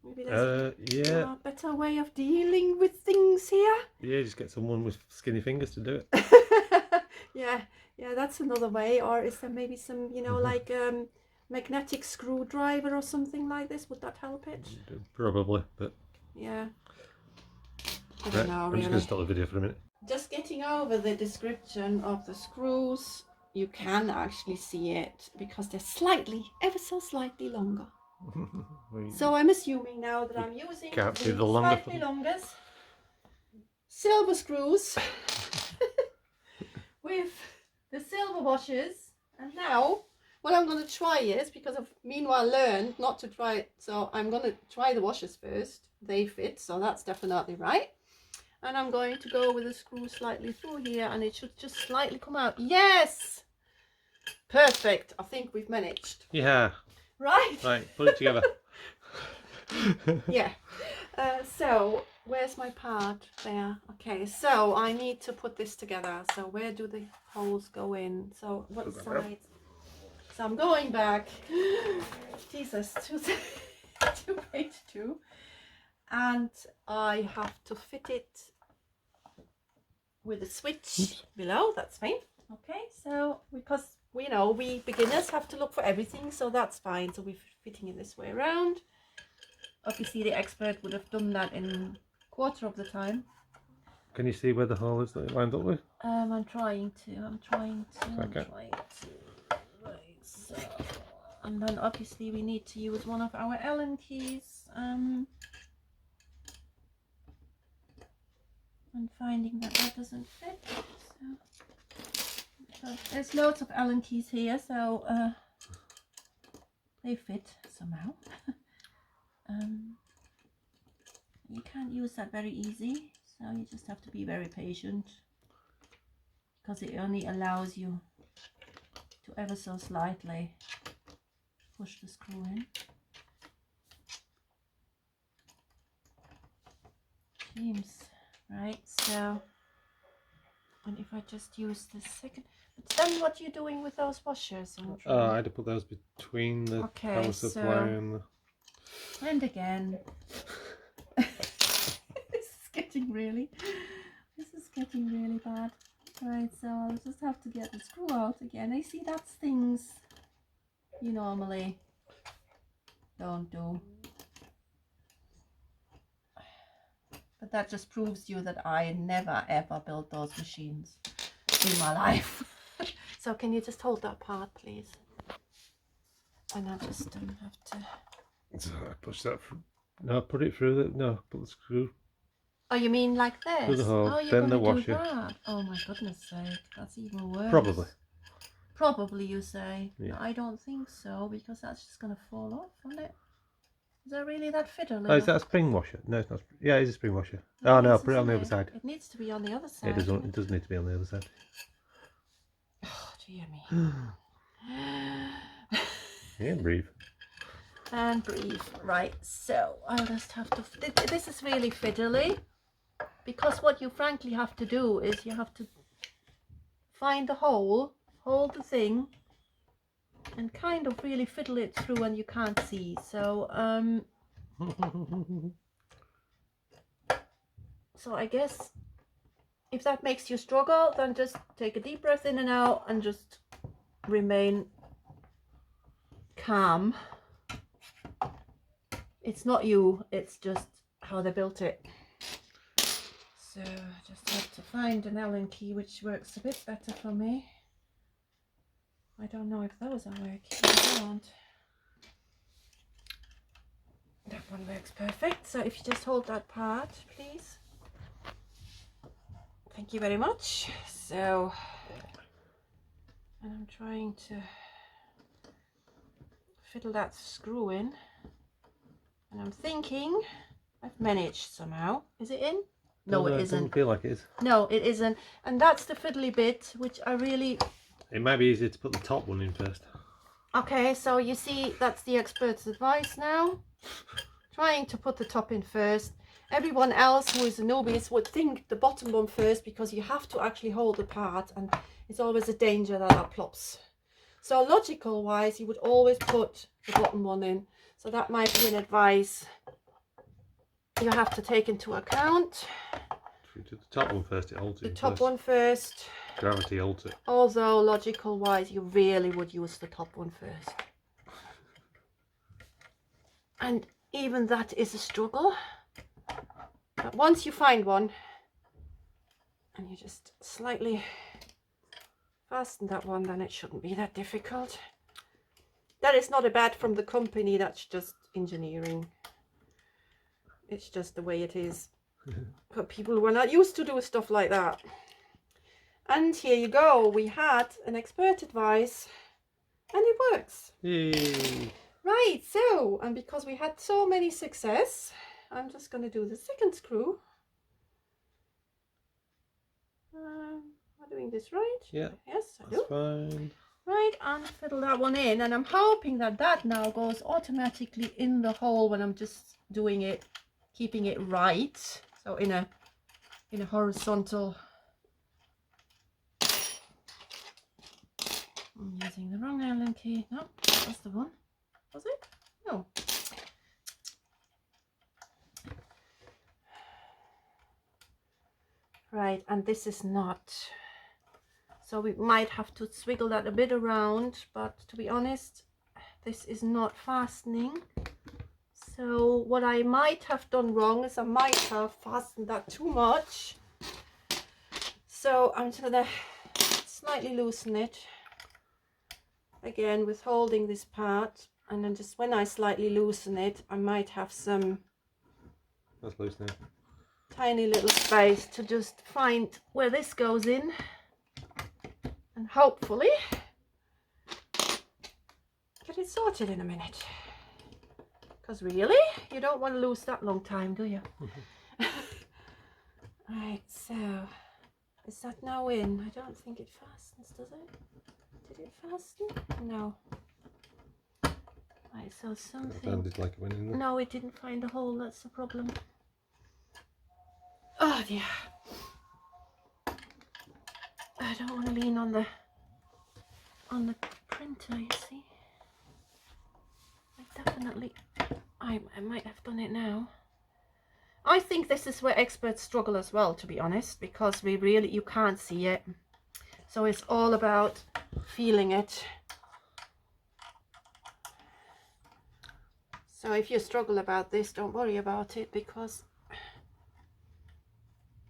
Maybe there's a better way of dealing with things here. Yeah, just get someone with skinny fingers to do it. yeah, that's another way. Or is there maybe some, you know, like magnetic screwdriver or something like this? Would that help it? Probably, but yeah. I don't know, I'm just going to stop the video for a minute. Just getting over the description of the screws, you can actually see it because they're slightly, ever so slightly longer. So I'm assuming now that I'm using the slightly longer silver screws with the silver washers. And now what I'm going to try is, because I've meanwhile learned not to try it, so I'm going to try the washers first. They fit, so that's definitely right. And I'm going to go with the screw slightly through here, and it should just slightly come out. Yes! Perfect. I think we've managed. Yeah. Right? Right, put it together. Yeah. So, where's my part? There. Okay, so I need to put this together. So, where do the holes go in? So, what side? So, I'm going back. Jesus, to page 2. And I have to fit it with a switch below. That's fine. Okay, so because we know we beginners have to look for everything, so that's fine. So we're fitting it this way around. Obviously the expert would have done that in a quarter of the time. Can you see where the hole is that it lined up with? I'm trying to. Okay. Right, so, and then obviously we need to use one of our Allen keys. And finding that doesn't fit. So there's loads of Allen keys here, so they fit somehow. You can't use that very easy, so you just have to be very patient, because it only allows you to ever so slightly push the screw in. Seems right. So, and if I just use this second, but then what are you doing with those washers? I had to put those between the power supply and the... And again, this is getting really bad. Right, so I'll just have to get the screw out again. I see that's things you normally don't do. But that just proves to you that I never ever built those machines in my life. So can you just hold that part, please? And I just have to... So I push that through. No, put it through the... No, put the screw... Oh, you mean like this? Through the hole, oh, you're then the washer. Do that? Oh my goodness sake, that's even worse. Probably. Probably, you say? Yeah. No, I don't think so, because that's just going to fall off, isn't it? Is that really that fiddle? Oh, is that a spring washer? No, it's not. Yeah, it is a spring washer. Oh no, put it on the other side. It needs to be on the other side. It doesn't. It does need to be on the other side. Oh dear me. Yeah, breathe. And breathe. Right. So I'll just have to. This is really fiddly, because what you frankly have to do is you have to find the hole, hold the thing, and kind of really fiddle it through, and you can't see. So so I guess if that makes you struggle, then just take a deep breath in and out and just remain calm. It's not you, it's just how they built it. So just have to find an Allen key which works a bit better for me. I don't know if those are working. I don't. one works perfect. So if you just hold that part, please. Thank you very much. So, and I'm trying to fiddle that screw in, and I'm thinking I've managed somehow. Is it in? No, it isn't. Doesn't feel like it is. No, it isn't. And that's the fiddly bit, which I really... It might be easier to put the top one in first. Okay, so you see, that's the expert's advice now. Trying to put the top in first. Everyone else who is a novice would think the bottom one first, because you have to actually hold the part, and it's always a danger that that plops. So logical wise, you would always put the bottom one in. So that might be an advice you have to take into account. If you do the top one first, it holds it. The top one first. Gravity holds it. Although logical wise, you really would use the top one first. And even that is a struggle. But once you find one, and you just slightly fasten that one, then it shouldn't be that difficult. That is not a bad from the company, that's just engineering. It's just the way it is. But people who are not used to do stuff like that. And here you go, we had an expert advice, and it works. Yay. Right, so, and because we had so many success, I'm just going to do the second screw. Am I doing this right? Yeah. Yes, I do. That's fine. Right, and fiddle that one in, and I'm hoping that that now goes automatically in the hole when I'm just doing it, keeping it right. So in a horizontal. I'm using the wrong Allen key. No, that's the one. Was it? No. Right, and this is not. So we might have to swiggle that a bit around, but to be honest, this is not fastening. So what I might have done wrong is I might have fastened that too much. So I'm just gonna slightly loosen it. Again, withholding this part, and then just when I slightly loosen it, I might have some That's loose now. tiny little space to just find where this goes in, and hopefully get it sorted in a minute. Because really, you don't want to lose that long time, do you? Right, so is that now in? I don't think it fastens, does it? Did it fasten? No. Right, so something. It sounded like it went in there. No, it didn't find a hole. That's the problem. Oh dear. I don't want to lean on the printer. You see, I definitely. I might have done it now. I think this is where experts struggle as well, to be honest, because you can't see it. So it's all about feeling it. So if you struggle about this, don't worry about it, because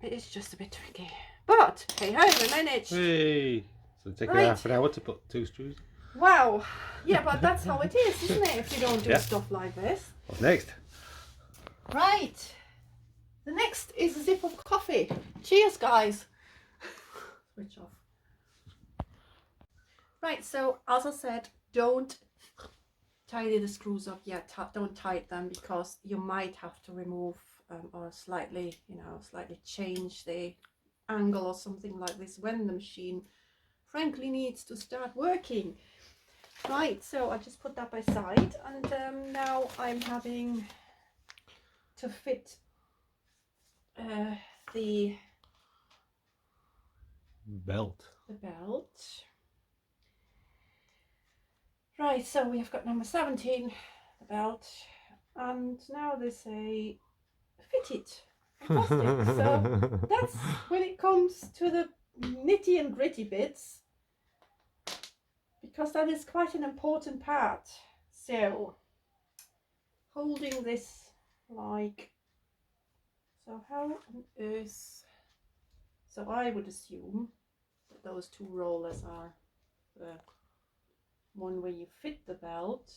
it is just a bit tricky. But hey ho, we managed. Hey! So it takes Right. half an hour to put 2 screws. Wow. Yeah, but that's how it is, isn't it? If you don't do Yeah. stuff like this. What's next? Right. The next is a sip of coffee. Cheers, guys. Switch off. Right, so as I said, don't tidy the screws up yet. Don't tighten them, because you might have to remove or slightly change the angle or something like this when the machine frankly needs to start working. Right, so I just put that by side, and now I'm having to fit the Belt. Right, so we have got number 17, the belt, and now they say fit it. Fantastic. So that's when it comes to the nitty and gritty bits, because that is quite an important part. So holding this like so, how on earth? So I would assume that those two rollers are the one where you fit the belt,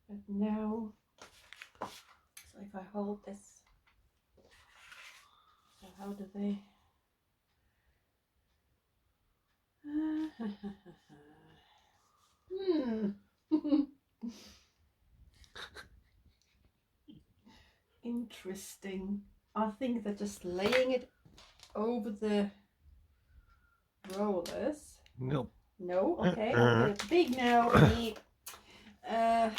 But no. So if I hold this, so how do they? Interesting. I think they're just laying it over the rollers. No. No, okay, I'll get a big no. How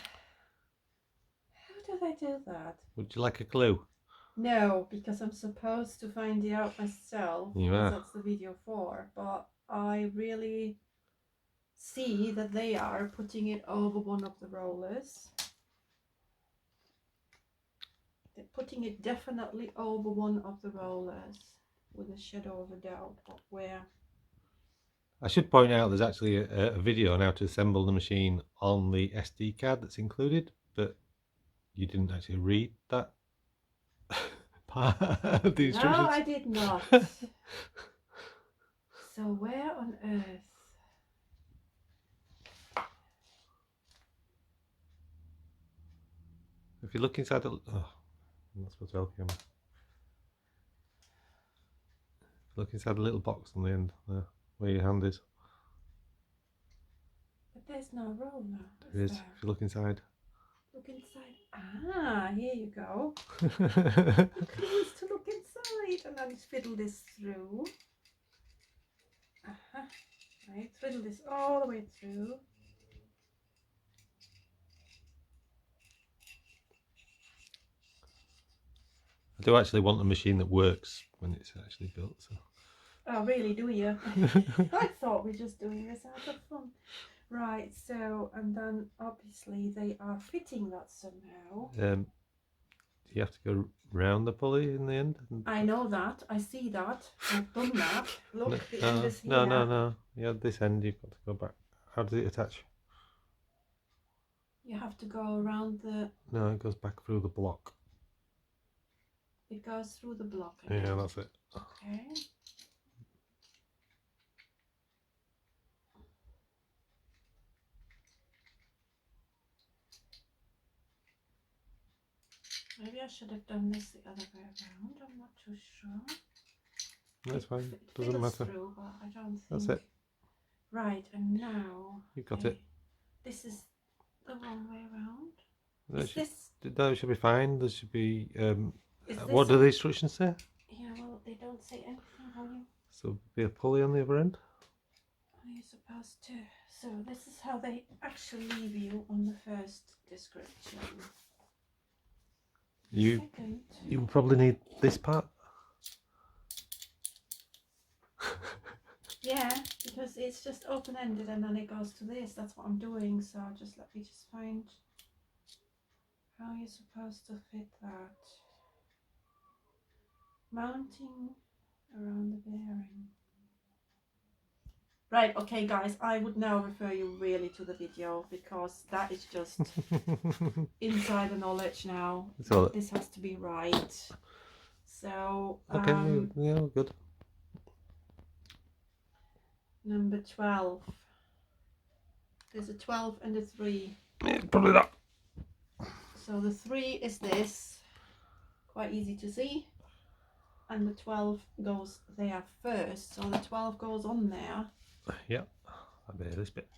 do they do that? Would you like a clue? No, because I'm supposed to find it out myself. You because are. that's the video for. But I really see that they are putting it over one of the rollers. They're putting it definitely over one of the rollers with a shadow of a doubt. But where? I should point out there's actually a video on how to assemble the machine on the SD card that's included, but you didn't actually read that part of the instructions. No, I did not. So where on earth? If you look inside the... Oh, I'm not supposed to help you. Look inside the little box on the end there, where your hand is. But there's no roller. There is. If you look inside. Look inside. Ah, here you go. The clue is to look inside and then fiddle this through. Right, fiddle this all the way through. I do actually want a machine that works when it's actually built. So. Oh, really? Do you? I thought we were just doing this out of fun. Right, so, and then obviously they are fitting that somehow. You have to go round the pulley in the end. I know that. I see that. I've done that. Look, the end is here. No. Yeah, this end you've got to go back. How does it attach? You have to go around the... No, it goes back through the block. It goes through the block again. Yeah, that's it. Okay. Maybe I should have done this the other way around. I'm not too sure. That's fine. It Doesn't matter. Through, but I don't think... That's it. Right, and now... You've got it. This is the wrong way around. No, it should be fine. There should be... what do the instructions say? Yeah, well, they don't say anything, how you... So be a pulley on the other end? How you're supposed to... So this is how they actually leave you on the first description. You probably need this part. Yeah, because it's just open-ended and then it goes to this. That's what I'm doing. So let me just find how you're supposed to fit that. Mounting around the bearing. Right, okay guys, I would now refer you really to the video because that is just insider knowledge now. This has to be right. So, okay, yeah, good. Number 12. There's a 12 and a 3. Yeah, probably that. So the 3 is this. Quite easy to see. And the 12 goes there first. So the 12 goes on there. Yeah, I bear this bit.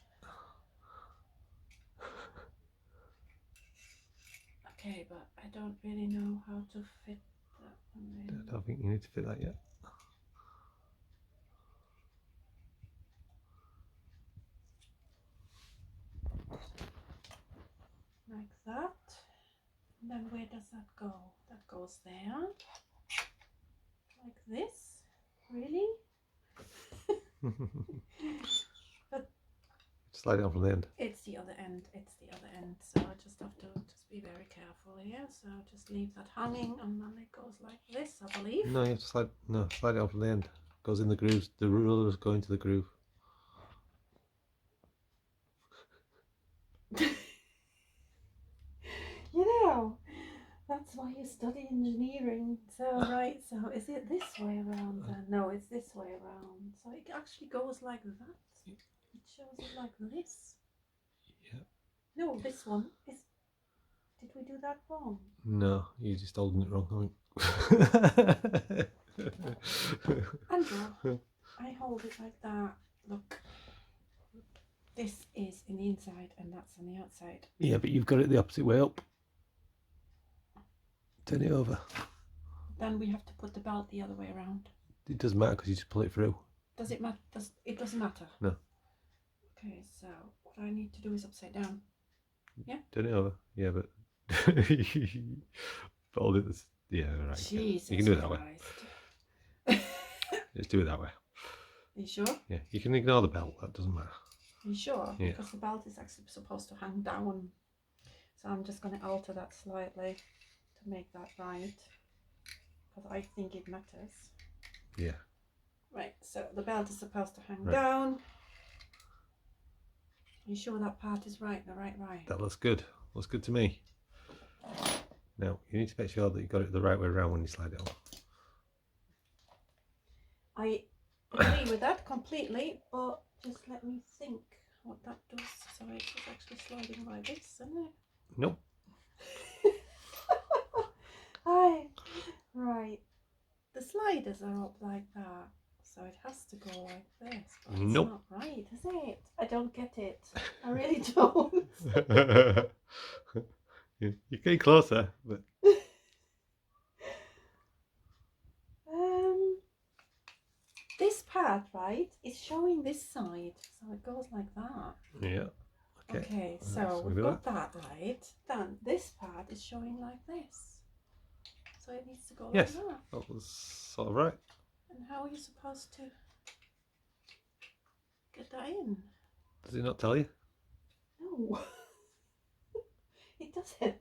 Okay, but I don't really know how to fit that one in. I don't think you need to fit that yet. Like that. And then where does that go? That goes there. Like this. Really? But slide it on from the end. It's the other end. It's the other end. So I just have to be very careful here. So just leave that hanging and then it goes like this, I believe. No, you have to slide it on from the end. It goes in the grooves. The rulers go into the groove. You know, that's why you study engineering. So, right, so is it this way around then? No, it's this way around. So it actually goes like that. It shows it like this. Yeah. No, this one is that wrong? No, you're just holding it wrong, Andrew, I hold it like that. Look. This is in the inside and that's on the outside. Yeah, but you've got it the opposite way up. Turn it over. Then we have to put the belt the other way around. It doesn't matter because you just pull it through. Does it matter? It doesn't matter? No. Okay, so what I need to do is upside down. Yeah? Turn it over. Yeah, but fold it. Yeah, right. Jesus you can do it that way. Christ. Just do it that way. Are you sure? Yeah, you can ignore the belt. That doesn't matter. Are you sure? Yeah. Because the belt is actually supposed to hang down. So I'm just going to alter that slightly to make that right. Because I think it matters. Yeah. Right, so the belt is supposed to hang Right. down. Are you sure that part is right, the right way? That looks good. Looks good to me. Now, you need to make sure that you got it the right way around when you slide it on. I agree with that completely, but just let me think what that does. So it's actually sliding like this, isn't it? Nope. Right. The sliders are up like that, so it has to go like this. But it's Nope. not right, is it? I don't get it. I really don't. You're getting closer, but This part, right, is showing this side, so it goes like that. yeah. Okay, so we've got that right. Then this part is showing like this. So it needs to go Yes. like that. That was sort of right. And how are you supposed to get that in? Does it not tell you? No. It doesn't.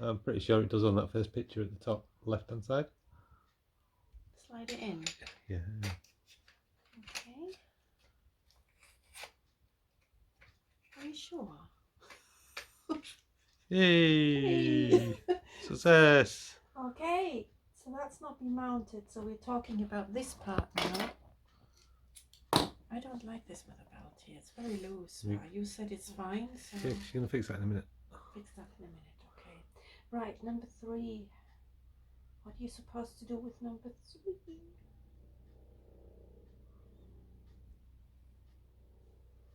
I'm pretty sure it does on that first picture at the top left hand side. Slide it in. Yeah. Okay. Are you sure? Yay! Success! Okay, so that's not been mounted, so we're talking about this part now. I don't like this with a belt here, it's very loose. You- You said it's fine, so Yeah, she's going to fix that in a minute. fix that in a minute, okay. Right, number 3. What are you supposed to do with number 3?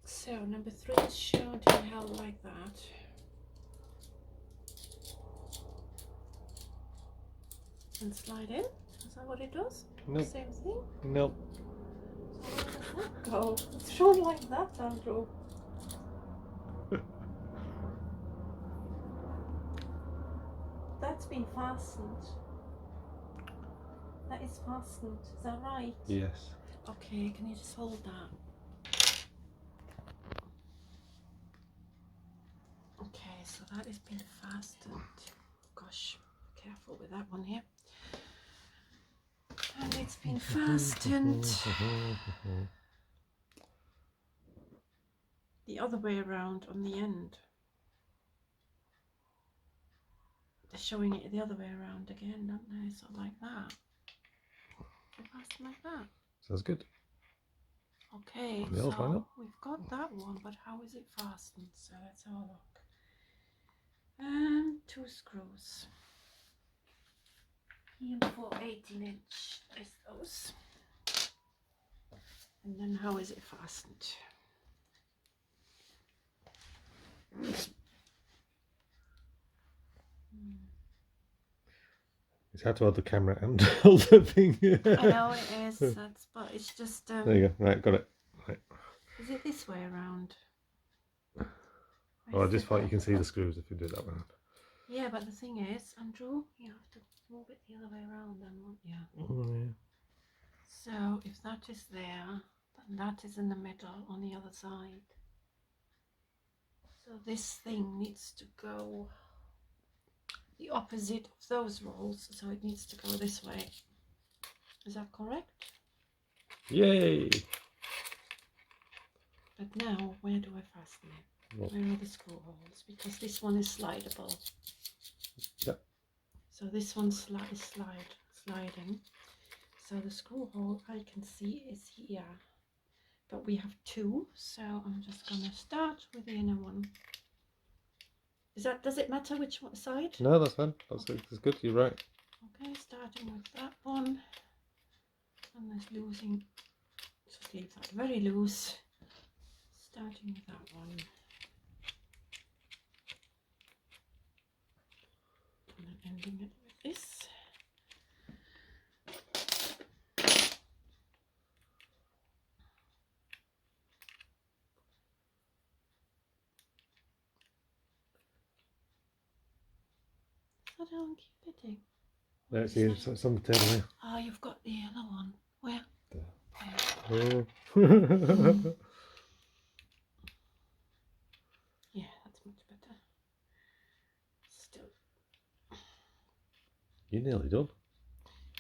So number 3 is shown to be held like that. And slide in. Is that what it does? Nope. Same thing? Nope. So where does that go? It's shown like that, Andrew. That's been fastened. That is fastened. Is that right? Yes. Okay, can you just hold that? Okay, so that has been fastened. Gosh, be careful with that one here. And it's been fastened the other way around on the end. They're showing it the other way around again, don't they? So like that. So fasten like that. Sounds good. Okay, Yeah, why so not? we've got that one, but how is it fastened? So let's have a look. And 2 screws. Here for 18-inch is those. And then how is it fastened? It's hard to hold the camera and hold the thing. I know it is, but it's just... There you go. Right, got it. Right. Is it this way around? Well, I just thought you can see the screws if you do it that way. Yeah, but the thing is, Andrew, you have to move it the other way around then, won't you? Oh, yeah. So if that is there, then that is in the middle on the other side. So this thing needs to go the opposite of those rolls, so it needs to go this way. Is that correct? Yay! But now, where do I fasten it? What? Where are the screw holes? Because this one is slidable. Yep. So this one is sliding. So the screw hole I can see is here. But we have 2, so I'm just going to start with the inner one. Does it matter which side? No, that's fine. That's good. You're right. Okay, starting with that one. And that's losing, just leave that very loose. Starting with that one. And then ending it with this. I don't keep hitting. Let's see, it's on the table here. Oh, you've got the other one. Where? Oh. Yeah, that's much better. Still. You're nearly done.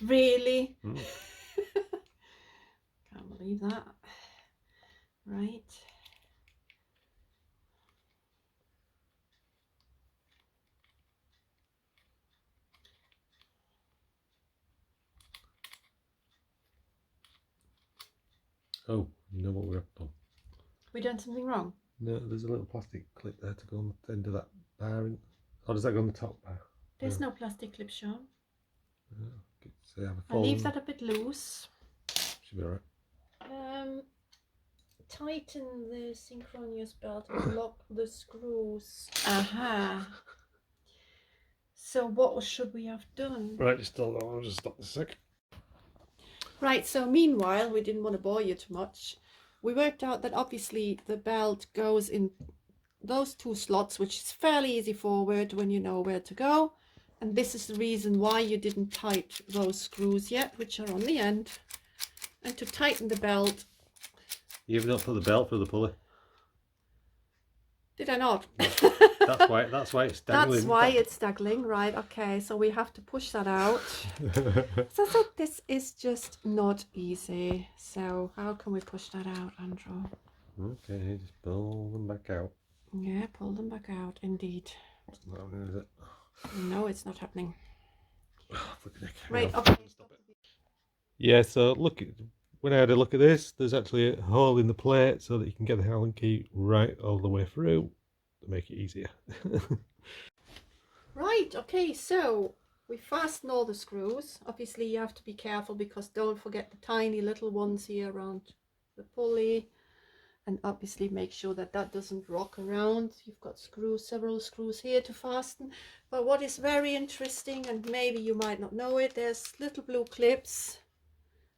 Really? Mm. Can't believe that. Right. Oh, you know what we're up on? We done something wrong? No, there's a little plastic clip there to go on the end of that bar. Or does that go on the top bar? There's no plastic clip shown. So I'll leave that a bit loose. Should be alright. Tighten the synchronous belt and lock the screws. Aha. So what should we have done? Right, just hold on, I'll just stop this a sec. Right, so meanwhile, we didn't want to bore you too much. We worked out that obviously the belt goes in those two slots, which is fairly easy forward when you know where to go. And this is the reason why you didn't tighten those screws yet, which are on the end. And to tighten the belt. You've not put the belt through the pulley. Did I not? That's why it's dangling. That's why it's dangling, right? Okay, so we have to push that out. So this is just not easy. So how can we push that out, Andrew? Okay, just pull them back out. Yeah, pull them back out, indeed. It's not happening, is it? No, it's not happening. Oh, flipping heck. Right, okay. Stop it. Yeah, so look, when I had a look at this, there's actually a hole in the plate so that you can get the Allen key right all the way through to make it easier. Right, okay, so we fasten all the screws. Obviously you have to be careful because don't forget the tiny little ones here around the pulley, and obviously make sure that that doesn't rock around. You've got several screws here to fasten. But what is very interesting, and maybe you might not know it, there's little blue clips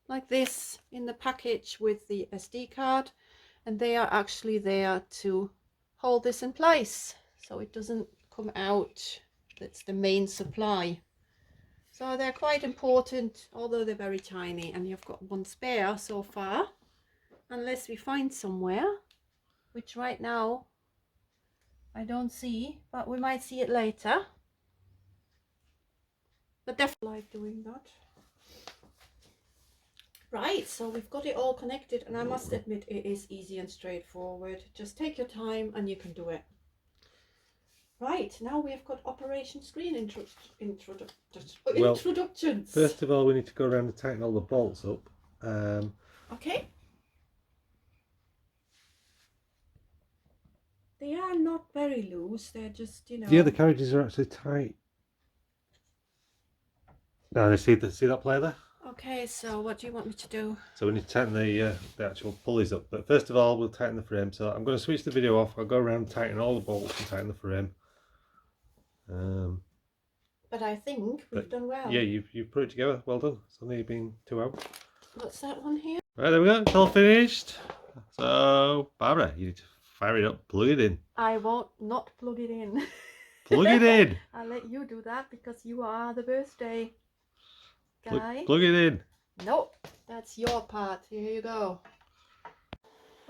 like this in the package with the SD card, and they are actually there to hold this in place so it doesn't come out. That's the main supply. So they're quite important, although they're very tiny, and you've got one spare so far, unless we find somewhere, which right now I don't see, but we might see it later. But definitely like doing that. Right, so we've got it all connected, and I must admit it is easy and straightforward. Just take your time and you can do it. Right, now we've got Operation Screen introductions. First of all, we need to go around and tighten all the bolts up. Okay. They are not very loose, they're just, you know. Yeah, the carriages are actually tight. Now, see that play there? Okay, so what do you want me to do? So we need to tighten the actual pulleys up. But first of all, we'll tighten the frame. So I'm going to switch the video off. I'll go around, tighten all the bolts and tighten the frame. But I think we've done well. Yeah, you've put it together. Well done. It's only been 2 hours. What's that one here? Right, there we go. It's all finished. So, Barbara, you need to fire it up. Plug it in. I won't not plug it in. Plug it in. I'll let you do that because you are the birthday guy. Plug it in. Nope, that's your part. Here you go.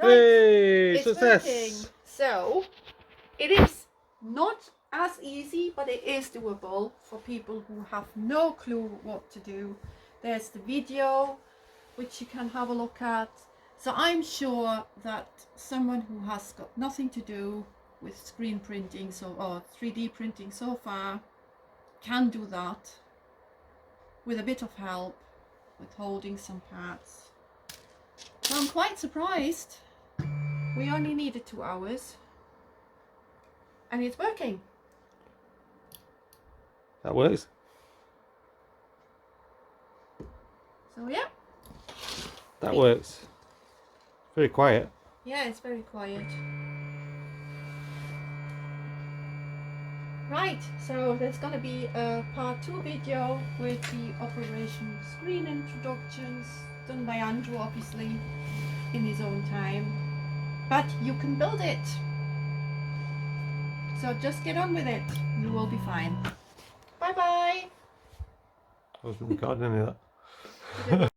Right, Hey, it's success. working. So, it is not as easy, but it is doable for people who have no clue what to do. There's the video which you can have a look at. So I'm sure that someone who has got nothing to do with screen printing or 3D printing so far can do that with a bit of help with holding some parts. So I'm quite surprised. We only needed 2 hours and it's working. That works. So yeah. That works. Very quiet. Yeah, it's very quiet. Right, so there's gonna be a part 2 video with the operation screen introductions done by Andrew, obviously, in his own time. But you can build it. So just get on with it. You will be fine. Bye bye. I wasn't recording any of that.